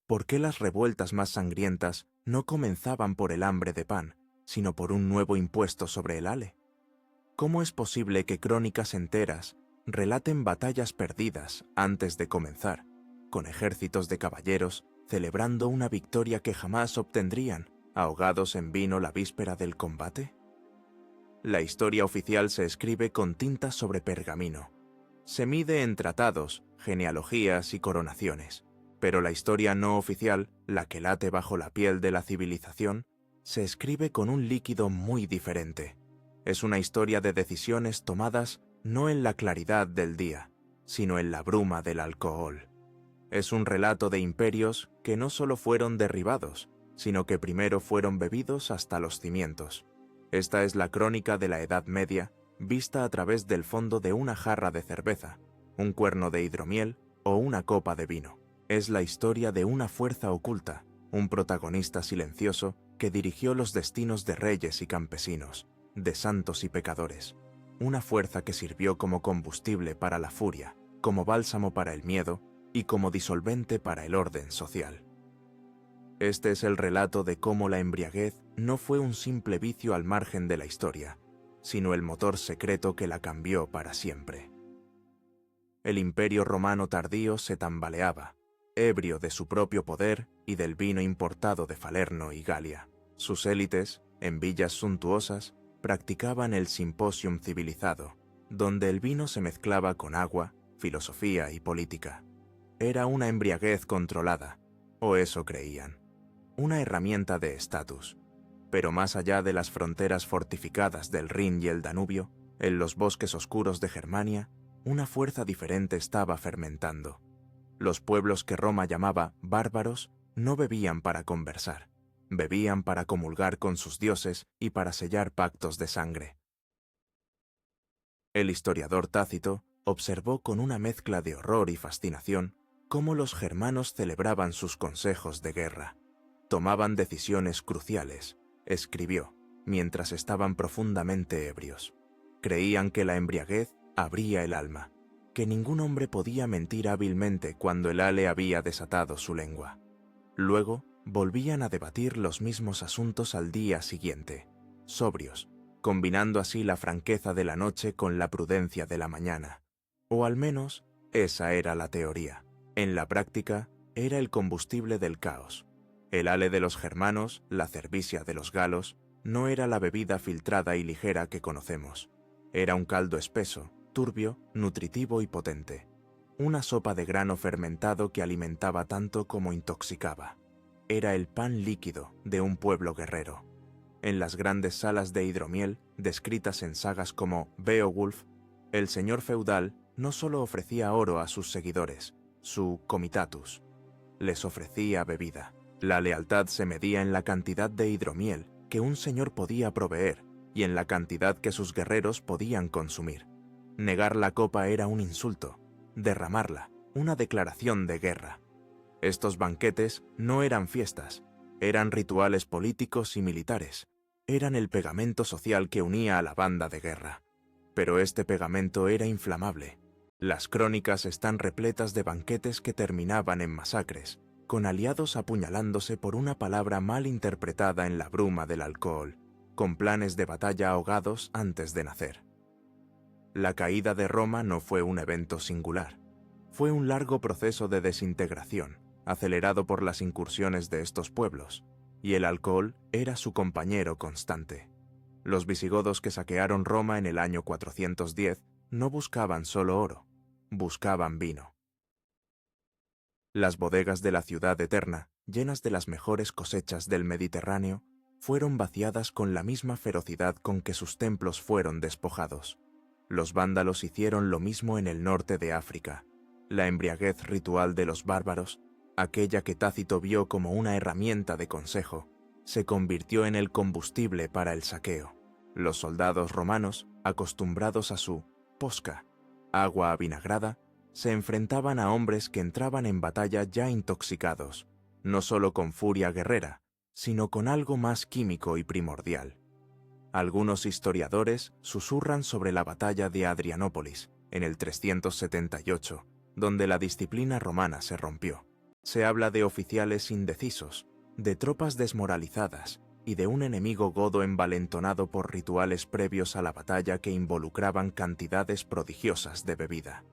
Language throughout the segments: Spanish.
¿Por qué las revueltas más sangrientas no comenzaban por el hambre de pan, sino por un nuevo impuesto sobre el ale? ¿Cómo es posible que crónicas enteras relaten batallas perdidas antes de comenzar, con ejércitos de caballeros celebrando una victoria que jamás obtendrían, ahogados en vino la víspera del combate? La historia oficial se escribe con tinta sobre pergamino. Se mide en tratados, genealogías y coronaciones, pero la historia no oficial, la que late bajo la piel de la civilización, se escribe con un líquido muy diferente. Es una historia de decisiones tomadas no en la claridad del día, sino en la bruma del alcohol. Es un relato de imperios que no solo fueron derribados, sino que primero fueron bebidos hasta los cimientos. Esta es la crónica de la Edad Media, vista a través del fondo de una jarra de cerveza, un cuerno de hidromiel o una copa de vino. Es la historia de una fuerza oculta, un protagonista silencioso que dirigió los destinos de reyes y campesinos, de santos y pecadores. Una fuerza que sirvió como combustible para la furia, como bálsamo para el miedo y como disolvente para el orden social. Este es el relato de cómo la embriaguez no fue un simple vicio al margen de la historia, sino el motor secreto que la cambió para siempre. El Imperio Romano tardío se tambaleaba, ebrio de su propio poder y del vino importado de Falerno y Galia. Sus élites, en villas suntuosas, practicaban el simposium civilizado, donde el vino se mezclaba con agua, filosofía y política. Era una embriaguez controlada, o eso creían, una herramienta de estatus. Pero más allá de las fronteras fortificadas del Rin y el Danubio, en los bosques oscuros de Germania, una fuerza diferente estaba fermentando. Los pueblos que Roma llamaba bárbaros no bebían para conversar, bebían para comulgar con sus dioses y para sellar pactos de sangre. El historiador Tácito observó con una mezcla de horror y fascinación cómo los germanos celebraban sus consejos de guerra. Tomaban decisiones cruciales, escribió, mientras estaban profundamente ebrios. Creían que la embriaguez abría el alma, que ningún hombre podía mentir hábilmente cuando el ale había desatado su lengua. Luego, volvían a debatir los mismos asuntos al día siguiente, sobrios, combinando así la franqueza de la noche con la prudencia de la mañana. O al menos, esa era la teoría. En la práctica, era el combustible del caos. El ale de los germanos, la cervicia de los galos, no era la bebida filtrada y ligera que conocemos. Era un caldo espeso, turbio, nutritivo y potente. Una sopa de grano fermentado que alimentaba tanto como intoxicaba. Era el pan líquido de un pueblo guerrero. En las grandes salas de hidromiel, descritas en sagas como Beowulf, el señor feudal no solo ofrecía oro a sus seguidores, su comitatus, les ofrecía bebida. La lealtad se medía en la cantidad de hidromiel que un señor podía proveer y en la cantidad que sus guerreros podían consumir. Negar la copa era un insulto, derramarla, una declaración de guerra. Estos banquetes no eran fiestas, eran rituales políticos y militares, eran el pegamento social que unía a la banda de guerra. Pero este pegamento era inflamable. Las crónicas están repletas de banquetes que terminaban en masacres, con aliados apuñalándose por una palabra mal interpretada en la bruma del alcohol, con planes de batalla ahogados antes de nacer. La caída de Roma no fue un evento singular. Fue un largo proceso de desintegración, acelerado por las incursiones de estos pueblos, y el alcohol era su compañero constante. Los visigodos que saquearon Roma en el año 410 no buscaban solo oro, buscaban vino. Las bodegas de la ciudad eterna, llenas de las mejores cosechas del Mediterráneo, fueron vaciadas con la misma ferocidad con que sus templos fueron despojados. Los vándalos hicieron lo mismo en el norte de África. La embriaguez ritual de los bárbaros, aquella que Tácito vio como una herramienta de consejo, se convirtió en el combustible para el saqueo. Los soldados romanos, acostumbrados a su posca, agua avinagrada, se enfrentaban a hombres que entraban en batalla ya intoxicados, no solo con furia guerrera, sino con algo más químico y primordial. Algunos historiadores susurran sobre la batalla de Adrianópolis, en el 378, donde la disciplina romana se rompió. Se habla de oficiales indecisos, de tropas desmoralizadas y de un enemigo godo envalentonado por rituales previos a la batalla que involucraban cantidades prodigiosas de bebida.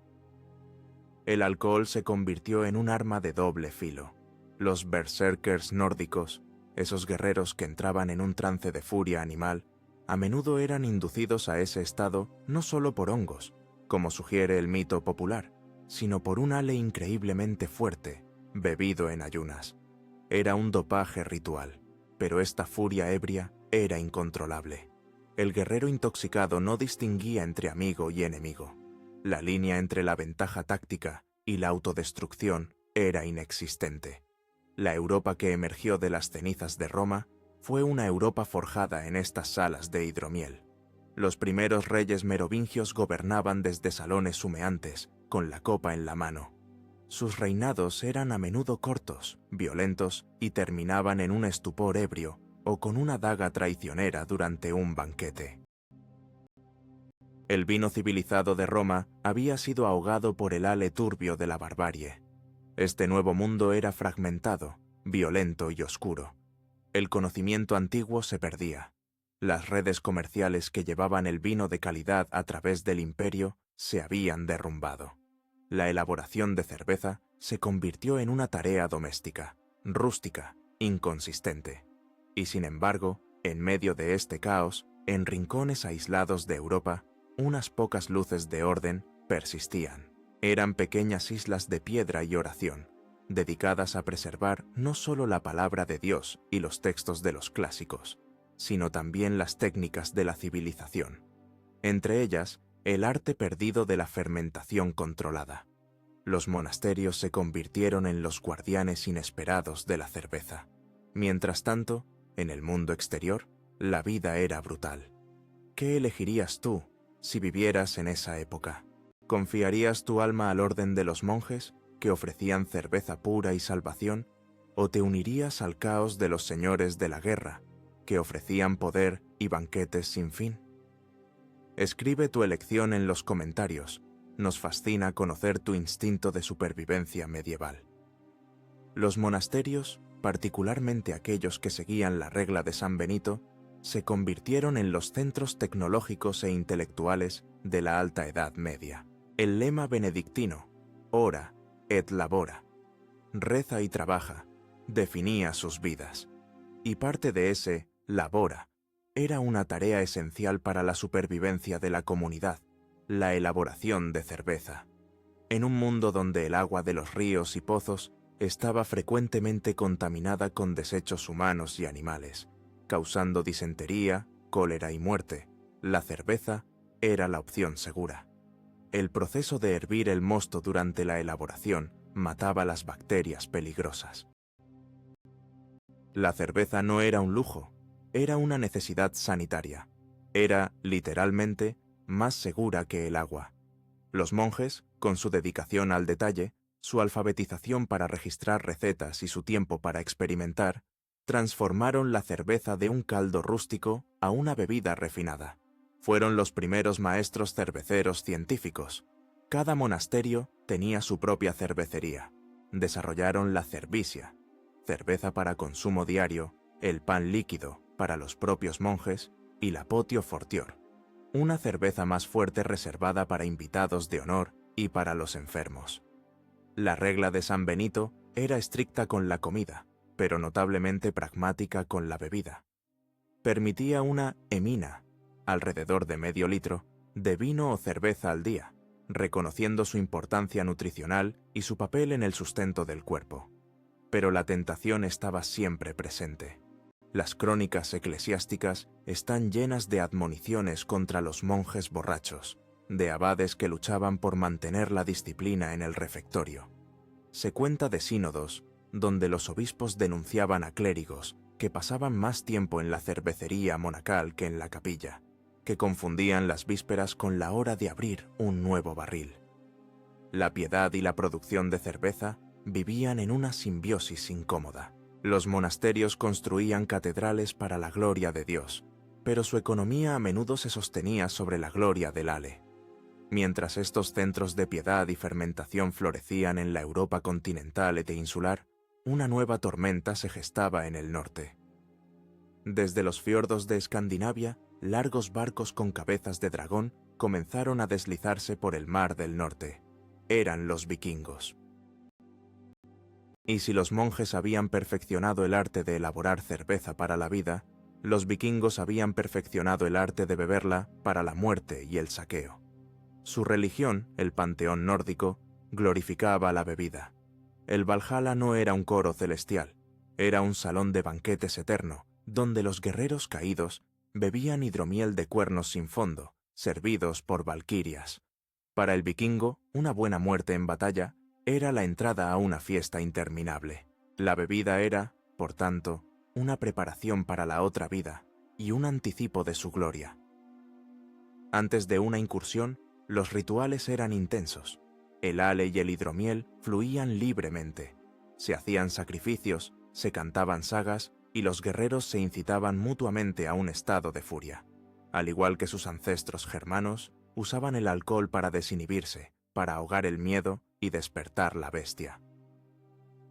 El alcohol se convirtió en un arma de doble filo. Los berserkers nórdicos, esos guerreros que entraban en un trance de furia animal, a menudo eran inducidos a ese estado no solo por hongos, como sugiere el mito popular, sino por un ale increíblemente fuerte, bebido en ayunas. Era un dopaje ritual, pero esta furia ebria era incontrolable. El guerrero intoxicado no distinguía entre amigo y enemigo. La línea entre la ventaja táctica y la autodestrucción era inexistente. La Europa que emergió de las cenizas de Roma fue una Europa forjada en estas salas de hidromiel. Los primeros reyes merovingios gobernaban desde salones humeantes, con la copa en la mano. Sus reinados eran a menudo cortos, violentos y terminaban en un estupor ebrio o con una daga traicionera durante un banquete. El vino civilizado de Roma había sido ahogado por el hale turbio de la barbarie. Este nuevo mundo era fragmentado, violento y oscuro. El conocimiento antiguo se perdía. Las redes comerciales que llevaban el vino de calidad a través del imperio se habían derrumbado. La elaboración de cerveza se convirtió en una tarea doméstica, rústica, inconsistente. Y sin embargo, en medio de este caos, en rincones aislados de Europa, unas pocas luces de orden persistían. Eran pequeñas islas de piedra y oración, dedicadas a preservar no solo la palabra de Dios y los textos de los clásicos, sino también las técnicas de la civilización. Entre ellas, el arte perdido de la fermentación controlada. Los monasterios se convirtieron en los guardianes inesperados de la cerveza. Mientras tanto, en el mundo exterior, la vida era brutal. ¿Qué elegirías tú si vivieras en esa época? ¿Confiarías tu alma al orden de los monjes, que ofrecían cerveza pura y salvación, o te unirías al caos de los señores de la guerra, que ofrecían poder y banquetes sin fin? Escribe tu elección en los comentarios. Nos fascina conocer tu instinto de supervivencia medieval. Los monasterios, particularmente aquellos que seguían la regla de San Benito, se convirtieron en los centros tecnológicos e intelectuales de la Alta Edad Media. El lema benedictino, ora et labora, reza y trabaja, definía sus vidas. Y parte de ese labora era una tarea esencial para la supervivencia de la comunidad, la elaboración de cerveza. En un mundo donde el agua de los ríos y pozos estaba frecuentemente contaminada con desechos humanos y animales, causando disentería, cólera y muerte, la cerveza era la opción segura. El proceso de hervir el mosto durante la elaboración mataba las bacterias peligrosas. La cerveza no era un lujo, era una necesidad sanitaria. Era, literalmente, más segura que el agua. Los monjes, con su dedicación al detalle, su alfabetización para registrar recetas y su tiempo para experimentar, transformaron la cerveza de un caldo rústico a una bebida refinada. Fueron los primeros maestros cerveceros científicos. Cada monasterio tenía su propia cervecería. Desarrollaron la cervicia, cerveza para consumo diario, el pan líquido para los propios monjes y la potio fortior, una cerveza más fuerte reservada para invitados de honor y para los enfermos. La regla de San Benito era estricta con la comida, pero notablemente pragmática con la bebida. Permitía una emina, alrededor de medio litro, de vino o cerveza al día, reconociendo su importancia nutricional y su papel en el sustento del cuerpo. Pero la tentación estaba siempre presente. Las crónicas eclesiásticas están llenas de admoniciones contra los monjes borrachos, de abades que luchaban por mantener la disciplina en el refectorio. Se cuenta de sínodos, donde los obispos denunciaban a clérigos que pasaban más tiempo en la cervecería monacal que en la capilla, que confundían las vísperas con la hora de abrir un nuevo barril. La piedad y la producción de cerveza vivían en una simbiosis incómoda. Los monasterios construían catedrales para la gloria de Dios, pero su economía a menudo se sostenía sobre la gloria del ale. Mientras estos centros de piedad y fermentación florecían en la Europa continental e insular, una nueva tormenta se gestaba en el norte. Desde los fiordos de Escandinavia, largos barcos con cabezas de dragón comenzaron a deslizarse por el mar del norte. Eran los vikingos. Y si los monjes habían perfeccionado el arte de elaborar cerveza para la vida, los vikingos habían perfeccionado el arte de beberla para la muerte y el saqueo. Su religión, el panteón nórdico, glorificaba la bebida. El Valhalla no era un coro celestial, era un salón de banquetes eterno, donde los guerreros caídos bebían hidromiel de cuernos sin fondo, servidos por valquirias. Para el vikingo, una buena muerte en batalla era la entrada a una fiesta interminable. La bebida era, por tanto, una preparación para la otra vida y un anticipo de su gloria. Antes de una incursión, los rituales eran intensos. El ale y el hidromiel fluían libremente. Se hacían sacrificios, se cantaban sagas y los guerreros se incitaban mutuamente a un estado de furia. Al igual que sus ancestros germanos, usaban el alcohol para desinhibirse, para ahogar el miedo y despertar la bestia.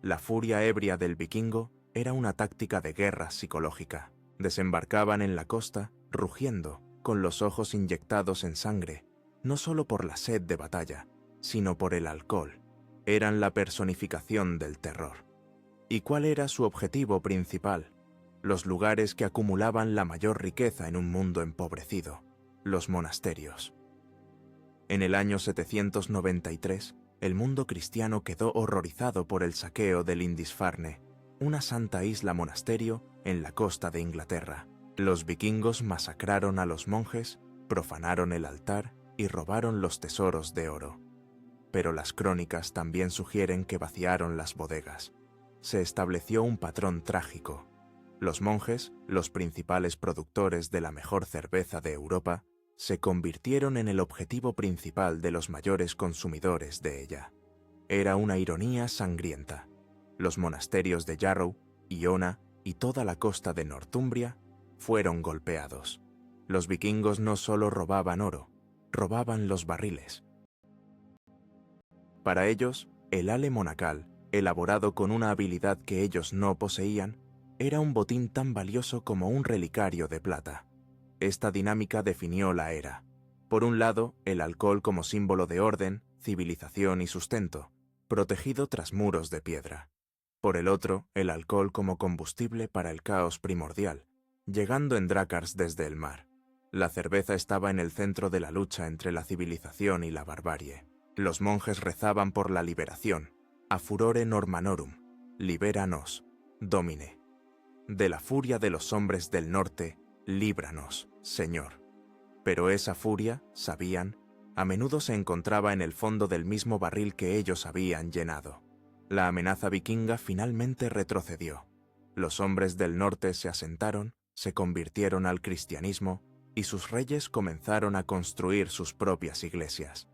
La furia ebria del vikingo era una táctica de guerra psicológica. Desembarcaban en la costa, rugiendo, con los ojos inyectados en sangre, no solo por la sed de batalla, sino por el alcohol. Eran la personificación del terror. ¿Y cuál era su objetivo principal? Los lugares que acumulaban la mayor riqueza en un mundo empobrecido, los monasterios. En el año 793, el mundo cristiano quedó horrorizado por el saqueo de Lindisfarne, una santa isla monasterio en la costa de Inglaterra. Los vikingos masacraron a los monjes, profanaron el altar y robaron los tesoros de oro. Pero las crónicas también sugieren que vaciaron las bodegas. Se estableció un patrón trágico. Los monjes, los principales productores de la mejor cerveza de Europa, se convirtieron en el objetivo principal de los mayores consumidores de ella. Era una ironía sangrienta. Los monasterios de Jarrow, Iona y toda la costa de Northumbria fueron golpeados. Los vikingos no solo robaban oro, robaban los barriles. Para ellos, el ale monacal, elaborado con una habilidad que ellos no poseían, era un botín tan valioso como un relicario de plata. Esta dinámica definió la era. Por un lado, el alcohol como símbolo de orden, civilización y sustento, protegido tras muros de piedra. Por el otro, el alcohol como combustible para el caos primordial, llegando en Drakkars desde el mar. La cerveza estaba en el centro de la lucha entre la civilización y la barbarie. Los monjes rezaban por la liberación, a furore normanorum, libera nos, Domine. De la furia de los hombres del norte, líbranos, Señor. Pero esa furia, sabían, a menudo se encontraba en el fondo del mismo barril que ellos habían llenado. La amenaza vikinga finalmente retrocedió. Los hombres del norte se asentaron, se convirtieron al cristianismo y sus reyes comenzaron a construir sus propias iglesias.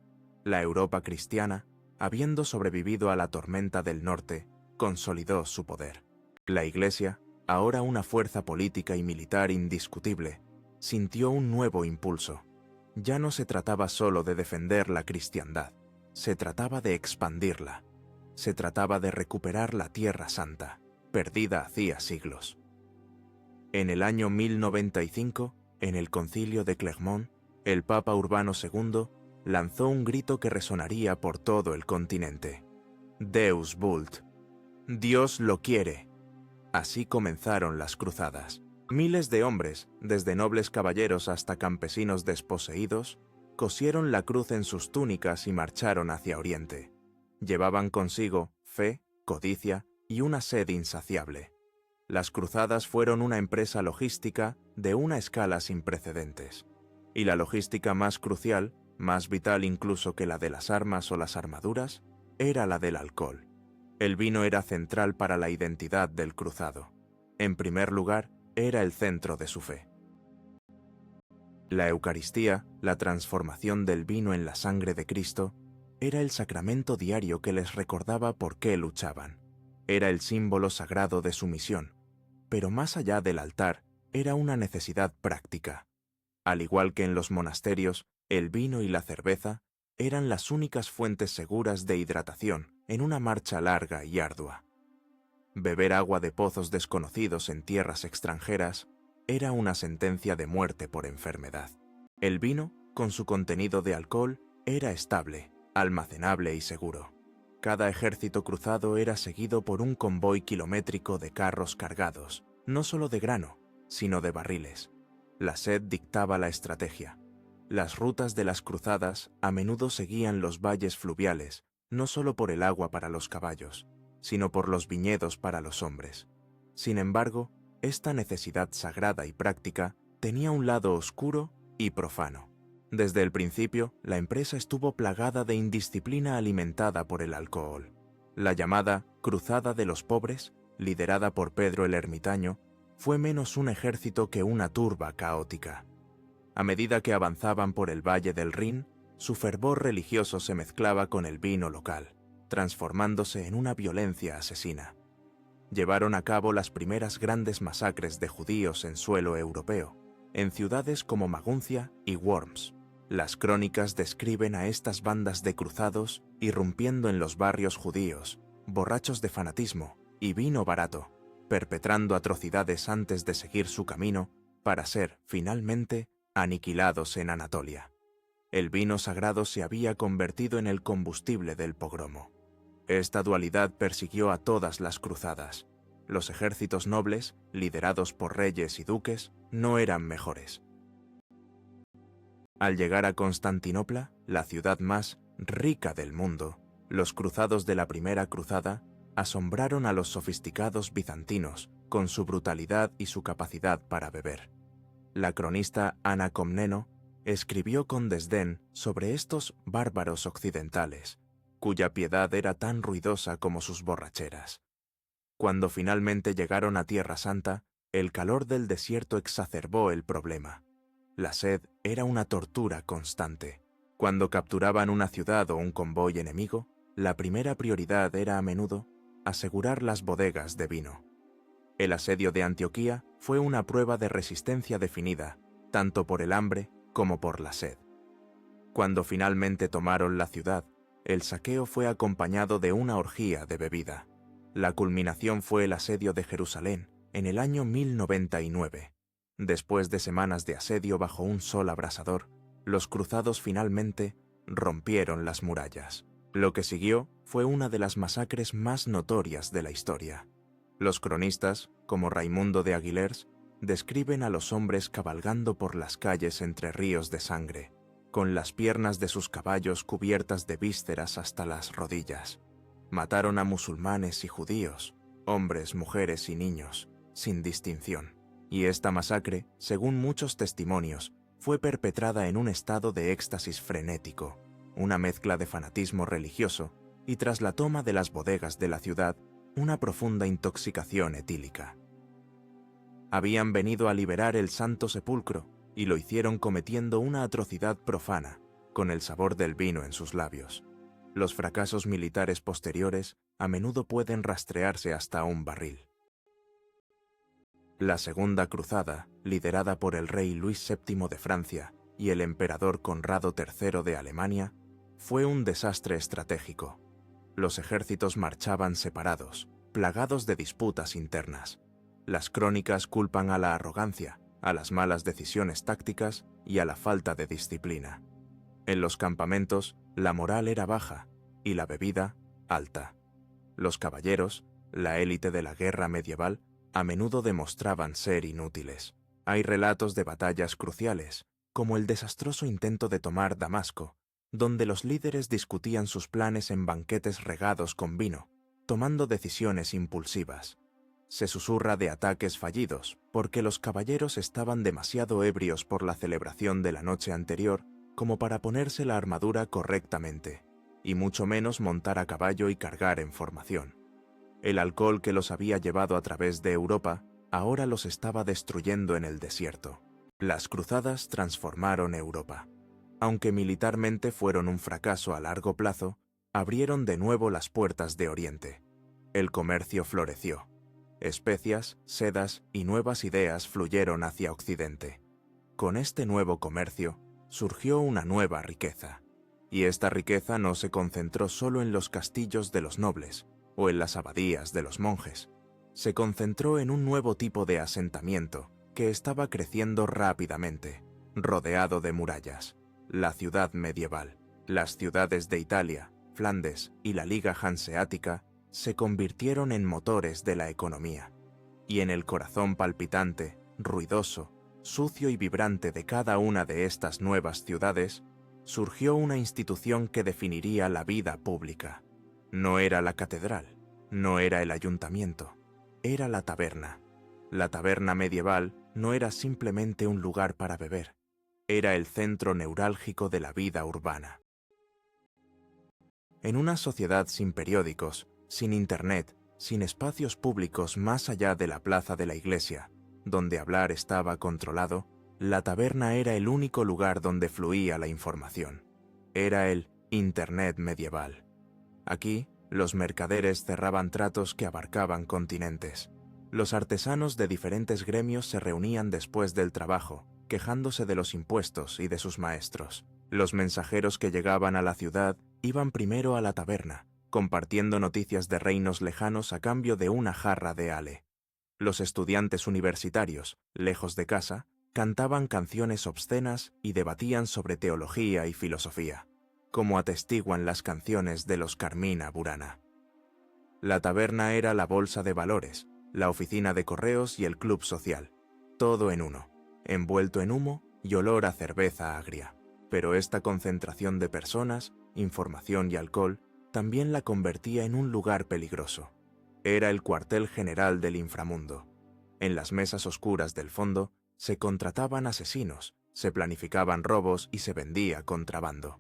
La Europa cristiana, habiendo sobrevivido a la tormenta del norte, consolidó su poder. La Iglesia, ahora una fuerza política y militar indiscutible, sintió un nuevo impulso. Ya no se trataba solo de defender la cristiandad, se trataba de expandirla. Se trataba de recuperar la Tierra Santa, perdida hacía siglos. En el año 1095, en el Concilio de Clermont, el Papa Urbano II lanzó un grito que resonaría por todo el continente. Deus vult. Dios lo quiere. Así comenzaron las cruzadas. Miles de hombres, desde nobles caballeros hasta campesinos desposeídos, cosieron la cruz en sus túnicas y marcharon hacia Oriente. Llevaban consigo fe, codicia y una sed insaciable. Las cruzadas fueron una empresa logística de una escala sin precedentes. Y la logística más crucial, más vital incluso que la de las armas o las armaduras, era la del alcohol. El vino era central para la identidad del cruzado. En primer lugar, era el centro de su fe. La Eucaristía, la transformación del vino en la sangre de Cristo, era el sacramento diario que les recordaba por qué luchaban. Era el símbolo sagrado de su misión, pero más allá del altar, era una necesidad práctica. Al igual que en los monasterios, el vino y la cerveza eran las únicas fuentes seguras de hidratación en una marcha larga y ardua. Beber agua de pozos desconocidos en tierras extranjeras era una sentencia de muerte por enfermedad. El vino, con su contenido de alcohol, era estable, almacenable y seguro. Cada ejército cruzado era seguido por un convoy kilométrico de carros cargados, no solo de grano, sino de barriles. La sed dictaba la estrategia. Las rutas de las cruzadas a menudo seguían los valles fluviales, no solo por el agua para los caballos, sino por los viñedos para los hombres. Sin embargo, esta necesidad sagrada y práctica tenía un lado oscuro y profano. Desde el principio, la empresa estuvo plagada de indisciplina alimentada por el alcohol. La llamada Cruzada de los Pobres, liderada por Pedro el Ermitaño, fue menos un ejército que una turba caótica. A medida que avanzaban por el valle del Rin, su fervor religioso se mezclaba con el vino local, transformándose en una violencia asesina. Llevaron a cabo las primeras grandes masacres de judíos en suelo europeo, en ciudades como Maguncia y Worms. Las crónicas describen a estas bandas de cruzados irrumpiendo en los barrios judíos, borrachos de fanatismo y vino barato, perpetrando atrocidades antes de seguir su camino para ser, finalmente, aniquilados en Anatolia. El vino sagrado se había convertido en el combustible del pogromo. Esta dualidad persiguió a todas las cruzadas. Los ejércitos nobles, liderados por reyes y duques, no eran mejores. Al llegar a Constantinopla, la ciudad más rica del mundo, los cruzados de la Primera Cruzada asombraron a los sofisticados bizantinos con su brutalidad y su capacidad para beber. La cronista Ana Comneno escribió con desdén sobre estos bárbaros occidentales, cuya piedad era tan ruidosa como sus borracheras. Cuando finalmente llegaron a Tierra Santa, el calor del desierto exacerbó el problema. La sed era una tortura constante. Cuando capturaban una ciudad o un convoy enemigo, la primera prioridad era a menudo asegurar las bodegas de vino. El asedio de Antioquía fue una prueba de resistencia definida, tanto por el hambre como por la sed. Cuando finalmente tomaron la ciudad, el saqueo fue acompañado de una orgía de bebida. La culminación fue el asedio de Jerusalén en el año 1099. Después de semanas de asedio bajo un sol abrasador, los cruzados finalmente rompieron las murallas. Lo que siguió fue una de las masacres más notorias de la historia. Los cronistas, como Raimundo de Aguilers, describen a los hombres cabalgando por las calles entre ríos de sangre, con las piernas de sus caballos cubiertas de vísceras hasta las rodillas. Mataron a musulmanes y judíos, hombres, mujeres y niños, sin distinción. Y esta masacre, según muchos testimonios, fue perpetrada en un estado de éxtasis frenético, una mezcla de fanatismo religioso y, tras la toma de las bodegas de la ciudad, una profunda intoxicación etílica. Habían venido a liberar el Santo Sepulcro y lo hicieron cometiendo una atrocidad profana, con el sabor del vino en sus labios. Los fracasos militares posteriores a menudo pueden rastrearse hasta un barril. La Segunda Cruzada, liderada por el rey Luis VII de Francia y el emperador Conrado III de Alemania, fue un desastre estratégico. Los ejércitos marchaban separados, plagados de disputas internas. Las crónicas culpan a la arrogancia, a las malas decisiones tácticas y a la falta de disciplina. En los campamentos, la moral era baja y la bebida alta. Los caballeros, la élite de la guerra medieval, a menudo demostraban ser inútiles. Hay relatos de batallas cruciales, como el desastroso intento de tomar Damasco, donde los líderes discutían sus planes en banquetes regados con vino, tomando decisiones impulsivas. Se susurra de ataques fallidos, porque los caballeros estaban demasiado ebrios por la celebración de la noche anterior como para ponerse la armadura correctamente, y mucho menos montar a caballo y cargar en formación. El alcohol que los había llevado a través de Europa ahora los estaba destruyendo en el desierto. Las cruzadas transformaron Europa. Aunque militarmente fueron un fracaso a largo plazo, abrieron de nuevo las puertas de Oriente. El comercio floreció. Especias, sedas y nuevas ideas fluyeron hacia Occidente. Con este nuevo comercio surgió una nueva riqueza. Y esta riqueza no se concentró solo en los castillos de los nobles o en las abadías de los monjes. Se concentró en un nuevo tipo de asentamiento que estaba creciendo rápidamente, rodeado de murallas: la ciudad medieval. Las ciudades de Italia, Flandes y la Liga Hanseática se convirtieron en motores de la economía. Y en el corazón palpitante, ruidoso, sucio y vibrante de cada una de estas nuevas ciudades, surgió una institución que definiría la vida pública. No era la catedral, no era el ayuntamiento, era la taberna. La taberna medieval no era simplemente un lugar para beber, era el centro neurálgico de la vida urbana. En una sociedad sin periódicos, sin internet, sin espacios públicos más allá de la plaza de la iglesia, donde hablar estaba controlado, la taberna era el único lugar donde fluía la información. Era el Internet medieval. Aquí, los mercaderes cerraban tratos que abarcaban continentes. Los artesanos de diferentes gremios se reunían después del trabajo, quejándose de los impuestos y de sus maestros. Los mensajeros que llegaban a la ciudad iban primero a la taberna, compartiendo noticias de reinos lejanos a cambio de una jarra de ale. Los estudiantes universitarios, lejos de casa, cantaban canciones obscenas y debatían sobre teología y filosofía, como atestiguan las canciones de los Carmina Burana. La taberna era la bolsa de valores, la oficina de correos y el club social, todo en uno, envuelto en humo y olor a cerveza agria. Pero esta concentración de personas, información y alcohol también la convertía en un lugar peligroso. Era el cuartel general del inframundo. En las mesas oscuras del fondo se contrataban asesinos, se planificaban robos y se vendía contrabando.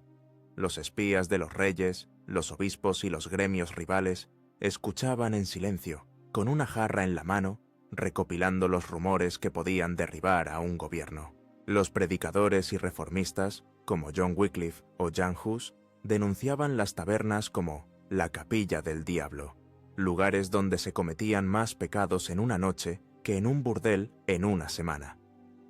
Los espías de los reyes, los obispos y los gremios rivales escuchaban en silencio, con una jarra en la mano, recopilando los rumores que podían derribar a un gobierno. Los predicadores y reformistas, como John Wycliffe o Jan Hus, denunciaban las tabernas como la capilla del diablo, lugares donde se cometían más pecados en una noche que en un burdel en una semana.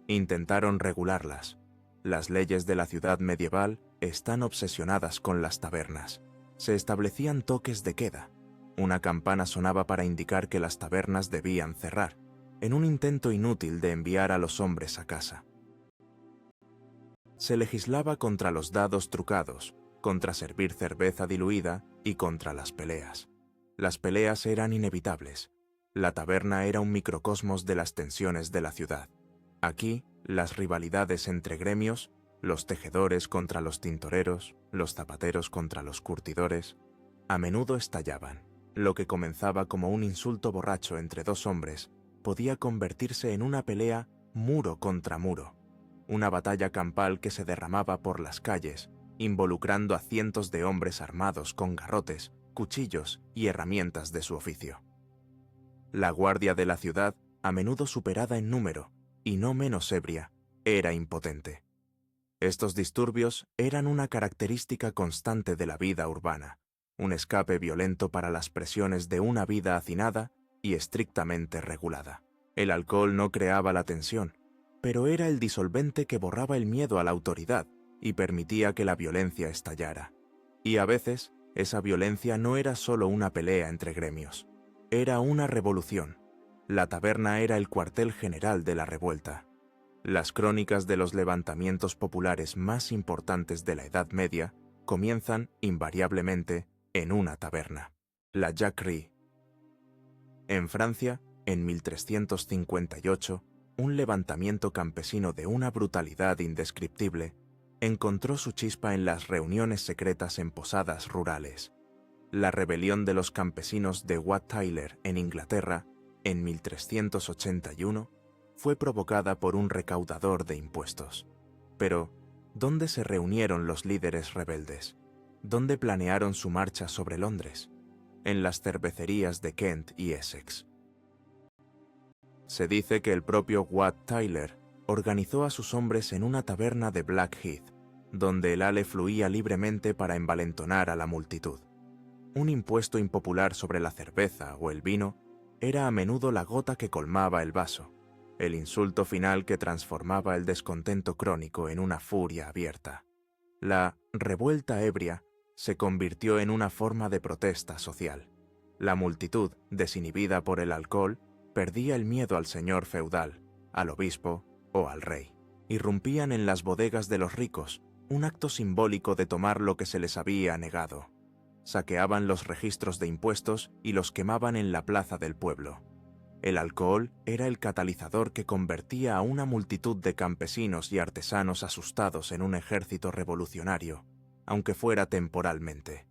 Intentaron regularlas. Las leyes de la ciudad medieval están obsesionadas con las tabernas. Se establecían toques de queda. Una campana sonaba para indicar que las tabernas debían cerrar, en un intento inútil de enviar a los hombres a casa. Se legislaba contra los dados trucados, contra servir cerveza diluida y contra las peleas. Las peleas eran inevitables. La taberna era un microcosmos de las tensiones de la ciudad. Aquí, las rivalidades entre gremios, los tejedores contra los tintoreros, los zapateros contra los curtidores, a menudo estallaban. Lo que comenzaba como un insulto borracho entre dos hombres podía convertirse en una pelea muro contra muro, una batalla campal que se derramaba por las calles, involucrando a cientos de hombres armados con garrotes, cuchillos y herramientas de su oficio. La guardia de la ciudad, a menudo superada en número, y no menos ebria, era impotente. Estos disturbios eran una característica constante de la vida urbana, un escape violento para las presiones de una vida hacinada y estrictamente regulada. El alcohol no creaba la tensión, pero era el disolvente que borraba el miedo a la autoridad y permitía que la violencia estallara. Y a veces, esa violencia no era solo una pelea entre gremios, era una revolución. La taberna era el cuartel general de la revuelta. Las crónicas de los levantamientos populares más importantes de la Edad Media comienzan, invariablemente, en una taberna, la Jacquerie. En Francia, en 1358, un levantamiento campesino de una brutalidad indescriptible encontró su chispa en las reuniones secretas en posadas rurales. La rebelión de los campesinos de Wat Tyler en Inglaterra, en 1381, fue provocada por un recaudador de impuestos. Pero, ¿dónde se reunieron los líderes rebeldes? ¿Dónde planearon su marcha sobre Londres? En las cervecerías de Kent y Essex. Se dice que el propio Wat Tyler organizó a sus hombres en una taberna de Blackheath, donde el ale fluía libremente para envalentonar a la multitud. Un impuesto impopular sobre la cerveza o el vino era a menudo la gota que colmaba el vaso, el insulto final que transformaba el descontento crónico en una furia abierta. La revuelta ebria se convirtió en una forma de protesta social. La multitud, desinhibida por el alcohol, perdía el miedo al señor feudal, al obispo o al rey. Irrumpían en las bodegas de los ricos, un acto simbólico de tomar lo que se les había negado. Saqueaban los registros de impuestos y los quemaban en la plaza del pueblo. El alcohol era el catalizador que convertía a una multitud de campesinos y artesanos asustados en un ejército revolucionario, aunque fuera temporalmente.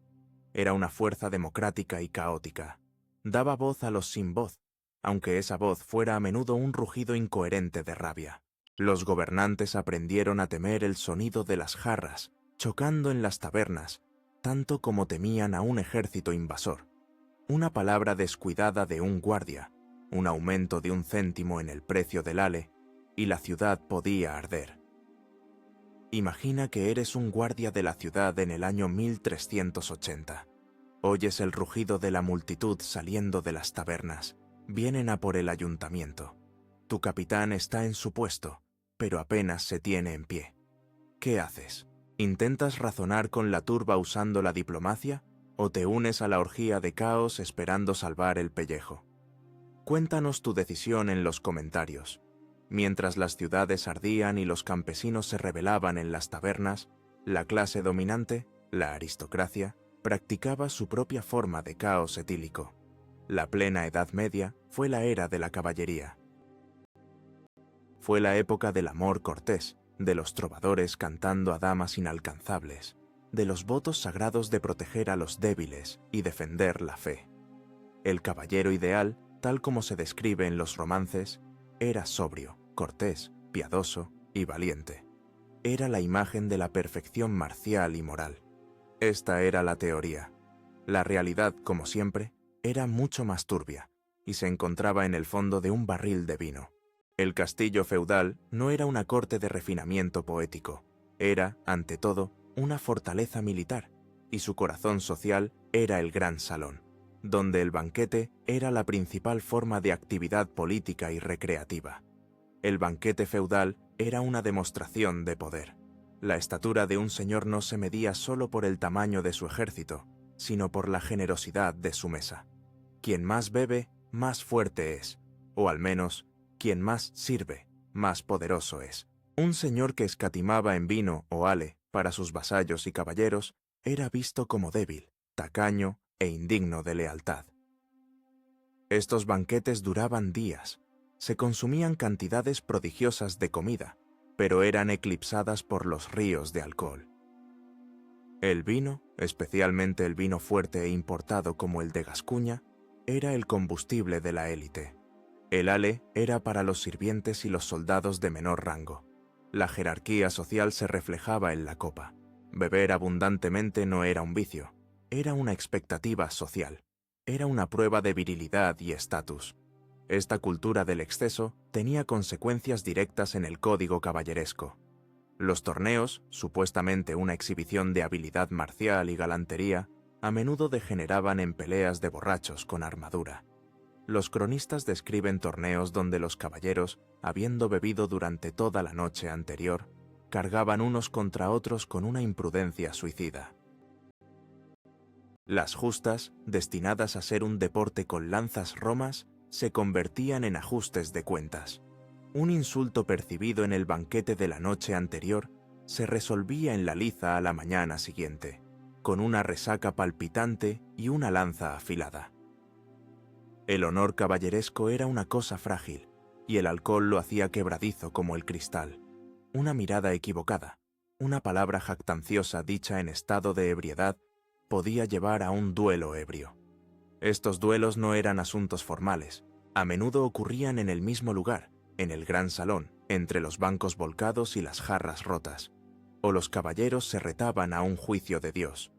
Era una fuerza democrática y caótica. Daba voz a los sin voz, aunque esa voz fuera a menudo un rugido incoherente de rabia. Los gobernantes aprendieron a temer el sonido de las jarras, chocando en las tabernas, tanto como temían a un ejército invasor. Una palabra descuidada de un guardia, un aumento de 1 céntimo en el precio del ale, y la ciudad podía arder. Imagina que eres un guardia de la ciudad en el año 1380. Oyes el rugido de la multitud saliendo de las tabernas. Vienen a por el ayuntamiento. Tu capitán está en su puesto, pero apenas se tiene en pie. ¿Qué haces? ¿Intentas razonar con la turba usando la diplomacia o te unes a la orgía de caos esperando salvar el pellejo? Cuéntanos tu decisión en los comentarios. Mientras las ciudades ardían y los campesinos se rebelaban en las tabernas, la clase dominante, la aristocracia, practicaba su propia forma de caos etílico. La plena Edad Media fue la era de la caballería. Fue la época del amor cortés, de los trovadores cantando a damas inalcanzables, de los votos sagrados de proteger a los débiles y defender la fe. El caballero ideal, tal como se describe en los romances, era sobrio, cortés, piadoso y valiente. Era la imagen de la perfección marcial y moral. Esta era la teoría. La realidad, como siempre, era mucho más turbia y se encontraba en el fondo de un barril de vino. El castillo feudal no era una corte de refinamiento poético. Era, ante todo, una fortaleza militar, y su corazón social era el gran salón, donde el banquete era la principal forma de actividad política y recreativa. El banquete feudal era una demostración de poder. La estatura de un señor no se medía solo por el tamaño de su ejército, sino por la generosidad de su mesa. Quien más bebe, más fuerte es, o al menos, quien más sirve, más poderoso es. Un señor que escatimaba en vino o ale para sus vasallos y caballeros era visto como débil, tacaño e indigno de lealtad. Estos banquetes duraban días, se consumían cantidades prodigiosas de comida, pero eran eclipsadas por los ríos de alcohol. El vino, especialmente el vino fuerte e importado como el de Gascuña, era el combustible de la élite. El ale era para los sirvientes y los soldados de menor rango. La jerarquía social se reflejaba en la copa. Beber abundantemente no era un vicio, era una expectativa social. Era una prueba de virilidad y estatus. Esta cultura del exceso tenía consecuencias directas en el código caballeresco. Los torneos, supuestamente una exhibición de habilidad marcial y galantería, a menudo degeneraban en peleas de borrachos con armadura. Los cronistas describen torneos donde los caballeros, habiendo bebido durante toda la noche anterior, cargaban unos contra otros con una imprudencia suicida. Las justas, destinadas a ser un deporte con lanzas romas, se convertían en ajustes de cuentas. Un insulto percibido en el banquete de la noche anterior se resolvía en la liza a la mañana siguiente, con una resaca palpitante y una lanza afilada. El honor caballeresco era una cosa frágil, y el alcohol lo hacía quebradizo como el cristal. Una mirada equivocada, una palabra jactanciosa dicha en estado de ebriedad, podía llevar a un duelo ebrio. Estos duelos no eran asuntos formales, a menudo ocurrían en el mismo lugar, en el gran salón, entre los bancos volcados y las jarras rotas, o los caballeros se retaban a un juicio de Dios.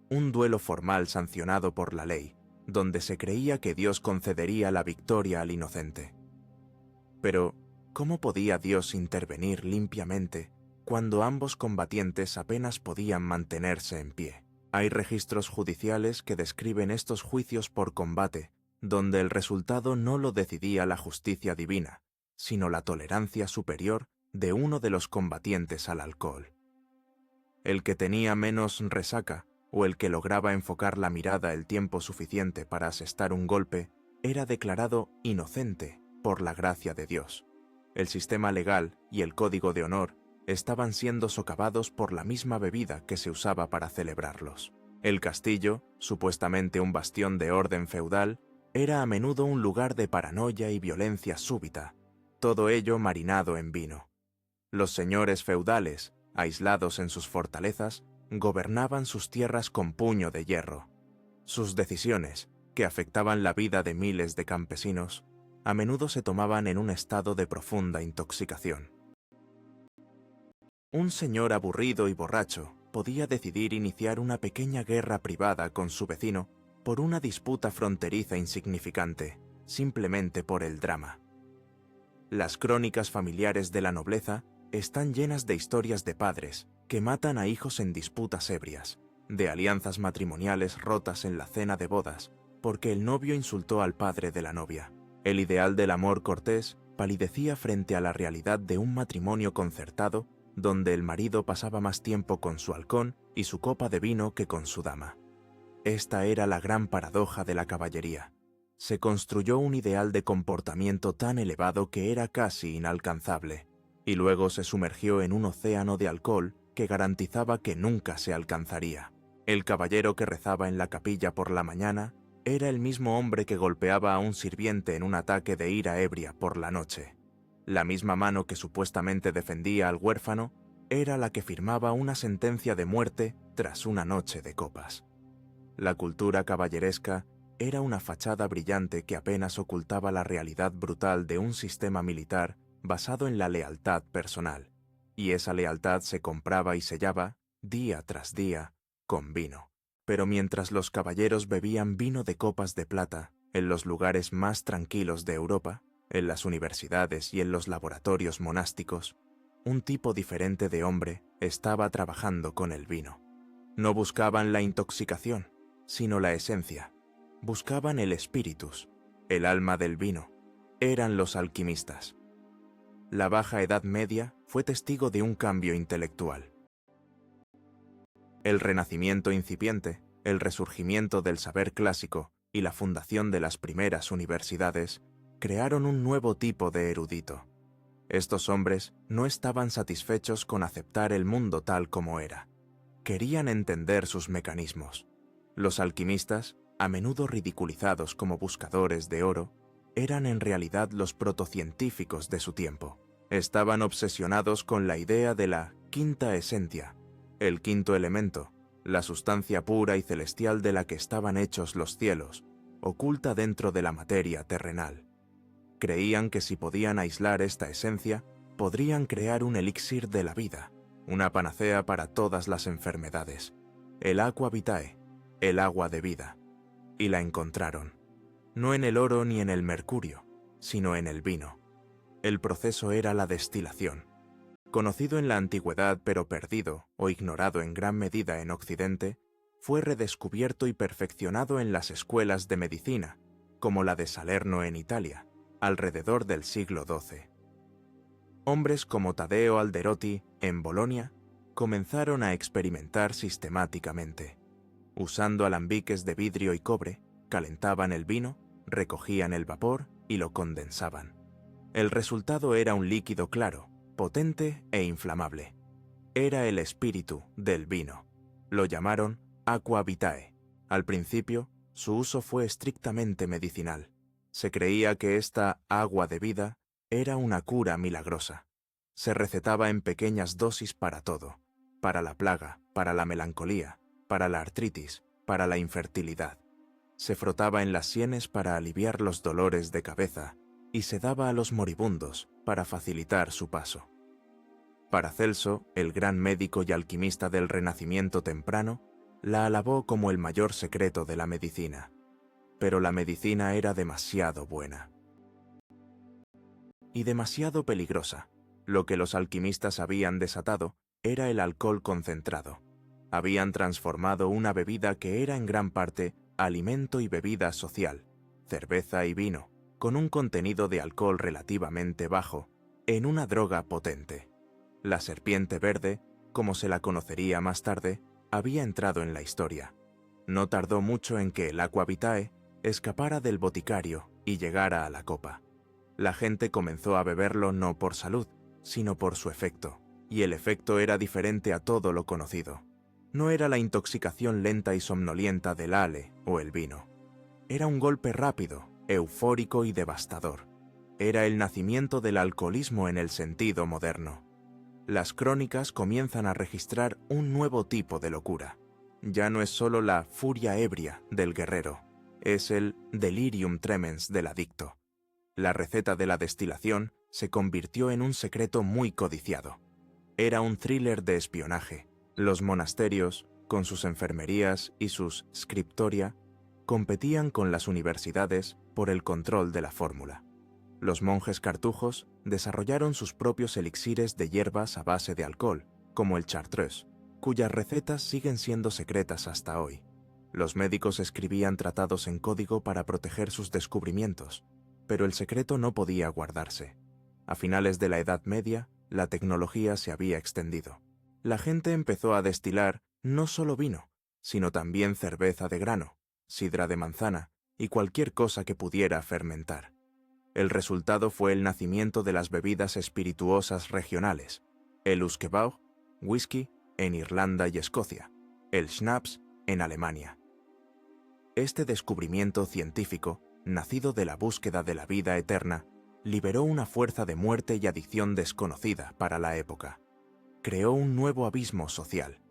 Un duelo formal sancionado por la ley, donde se creía que Dios concedería la victoria al inocente. Pero, ¿cómo podía Dios intervenir limpiamente cuando ambos combatientes apenas podían mantenerse en pie? Hay registros judiciales que describen estos juicios por combate, donde el resultado no lo decidía la justicia divina, sino la tolerancia superior de uno de los combatientes al alcohol. El que tenía menos resaca, o el que lograba enfocar la mirada el tiempo suficiente para asestar un golpe, era declarado inocente por la gracia de Dios. El sistema legal y el código de honor estaban siendo socavados por la misma bebida que se usaba para celebrarlos. El castillo, supuestamente un bastión de orden feudal, era a menudo un lugar de paranoia y violencia súbita, todo ello marinado en vino. Los señores feudales, aislados en sus fortalezas, gobernaban sus tierras con puño de hierro. Sus decisiones, que afectaban la vida de miles de campesinos, a menudo se tomaban en un estado de profunda intoxicación. Un señor aburrido y borracho podía decidir iniciar una pequeña guerra privada con su vecino por una disputa fronteriza insignificante, simplemente por el drama. Las crónicas familiares de la nobleza están llenas de historias de padres que matan a hijos en disputas ebrias, de alianzas matrimoniales rotas en la cena de bodas porque el novio insultó al padre de la novia. El ideal del amor cortés palidecía frente a la realidad de un matrimonio concertado donde el marido pasaba más tiempo con su halcón y su copa de vino que con su dama. Esta era la gran paradoja de la caballería. Se construyó un ideal de comportamiento tan elevado que era casi inalcanzable, y luego se sumergió en un océano de alcohol que garantizaba que nunca se alcanzaría. El caballero que rezaba en la capilla por la mañana era el mismo hombre que golpeaba a un sirviente en un ataque de ira ebria por la noche. La misma mano que supuestamente defendía al huérfano era la que firmaba una sentencia de muerte tras una noche de copas. La cultura caballeresca era una fachada brillante que apenas ocultaba la realidad brutal de un sistema militar basado en la lealtad personal, y esa lealtad se compraba y sellaba, día tras día, con vino. Pero mientras los caballeros bebían vino de copas de plata en los lugares más tranquilos de Europa, en las universidades y en los laboratorios monásticos, un tipo diferente de hombre estaba trabajando con el vino. No buscaban la intoxicación, sino la esencia. Buscaban el spiritus, el alma del vino. Eran los alquimistas. La Baja Edad Media fue testigo de un cambio intelectual. El Renacimiento incipiente, el resurgimiento del saber clásico y la fundación de las primeras universidades crearon un nuevo tipo de erudito. Estos hombres no estaban satisfechos con aceptar el mundo tal como era. Querían entender sus mecanismos. Los alquimistas, a menudo ridiculizados como buscadores de oro, eran en realidad los protocientíficos de su tiempo. Estaban obsesionados con la idea de la quinta esencia, el quinto elemento, la sustancia pura y celestial de la que estaban hechos los cielos, oculta dentro de la materia terrenal. Creían que si podían aislar esta esencia, podrían crear un elixir de la vida, una panacea para todas las enfermedades, el aqua vitae, el agua de vida. Y la encontraron, no en el oro ni en el mercurio, sino en el vino. El proceso era la destilación. Conocido en la antigüedad pero perdido o ignorado en gran medida en Occidente, fue redescubierto y perfeccionado en las escuelas de medicina, como la de Salerno en Italia, alrededor del siglo XII. Hombres como Taddeo Alderotti, en Bolonia, comenzaron a experimentar sistemáticamente. Usando alambiques de vidrio y cobre, calentaban el vino, recogían el vapor y lo condensaban. El resultado era un líquido claro, potente e inflamable. Era el espíritu del vino. Lo llamaron aqua vitae. Al principio, su uso fue estrictamente medicinal. Se creía que esta agua de vida era una cura milagrosa. Se recetaba en pequeñas dosis para todo, para la plaga, para la melancolía, para la artritis, para la infertilidad. Se frotaba en las sienes para aliviar los dolores de cabeza y se daba a los moribundos para facilitar su paso. Paracelso, el gran médico y alquimista del Renacimiento temprano, la alabó como el mayor secreto de la medicina. Pero la medicina era demasiado buena. Y demasiado peligrosa. Lo que los alquimistas habían desatado era el alcohol concentrado. Habían transformado una bebida que era en gran parte alimento y bebida social, cerveza y vino, con un contenido de alcohol relativamente bajo, en una droga potente. La serpiente verde como se la conocería más tarde, había entrado en la historia. No tardó mucho en que el Aqua Vitae escapara del boticario y llegara a la copa. La gente comenzó a beberlo no por salud, sino por su efecto, y el efecto era diferente a todo lo conocido. No era la intoxicación lenta y somnolienta del ale o el vino. Era un golpe rápido, eufórico y devastador. Era el nacimiento del alcoholismo en el sentido moderno. Las crónicas comienzan a registrar un nuevo tipo de locura. Ya no es solo la furia ebria del guerrero, es el delirium tremens del adicto. La receta de la destilación se convirtió en un secreto muy codiciado. Era un thriller de espionaje. Los monasterios, con sus enfermerías y sus scriptoria, competían con las universidades por el control de la fórmula. Los monjes cartujos desarrollaron sus propios elixires de hierbas a base de alcohol, como el chartreuse, cuyas recetas siguen siendo secretas hasta hoy. Los médicos escribían tratados en código para proteger sus descubrimientos, pero el secreto no podía guardarse. A finales de la Edad Media, la tecnología se había extendido. La gente empezó a destilar no solo vino, sino también cerveza de grano, sidra de manzana y cualquier cosa que pudiera fermentar. El resultado fue el nacimiento de las bebidas espirituosas regionales, el Usquebaugh, whisky, en Irlanda y Escocia, el Schnapps en Alemania. Este descubrimiento científico, nacido de la búsqueda de la vida eterna, liberó una fuerza de muerte y adicción desconocida para la época. Creó un nuevo abismo social.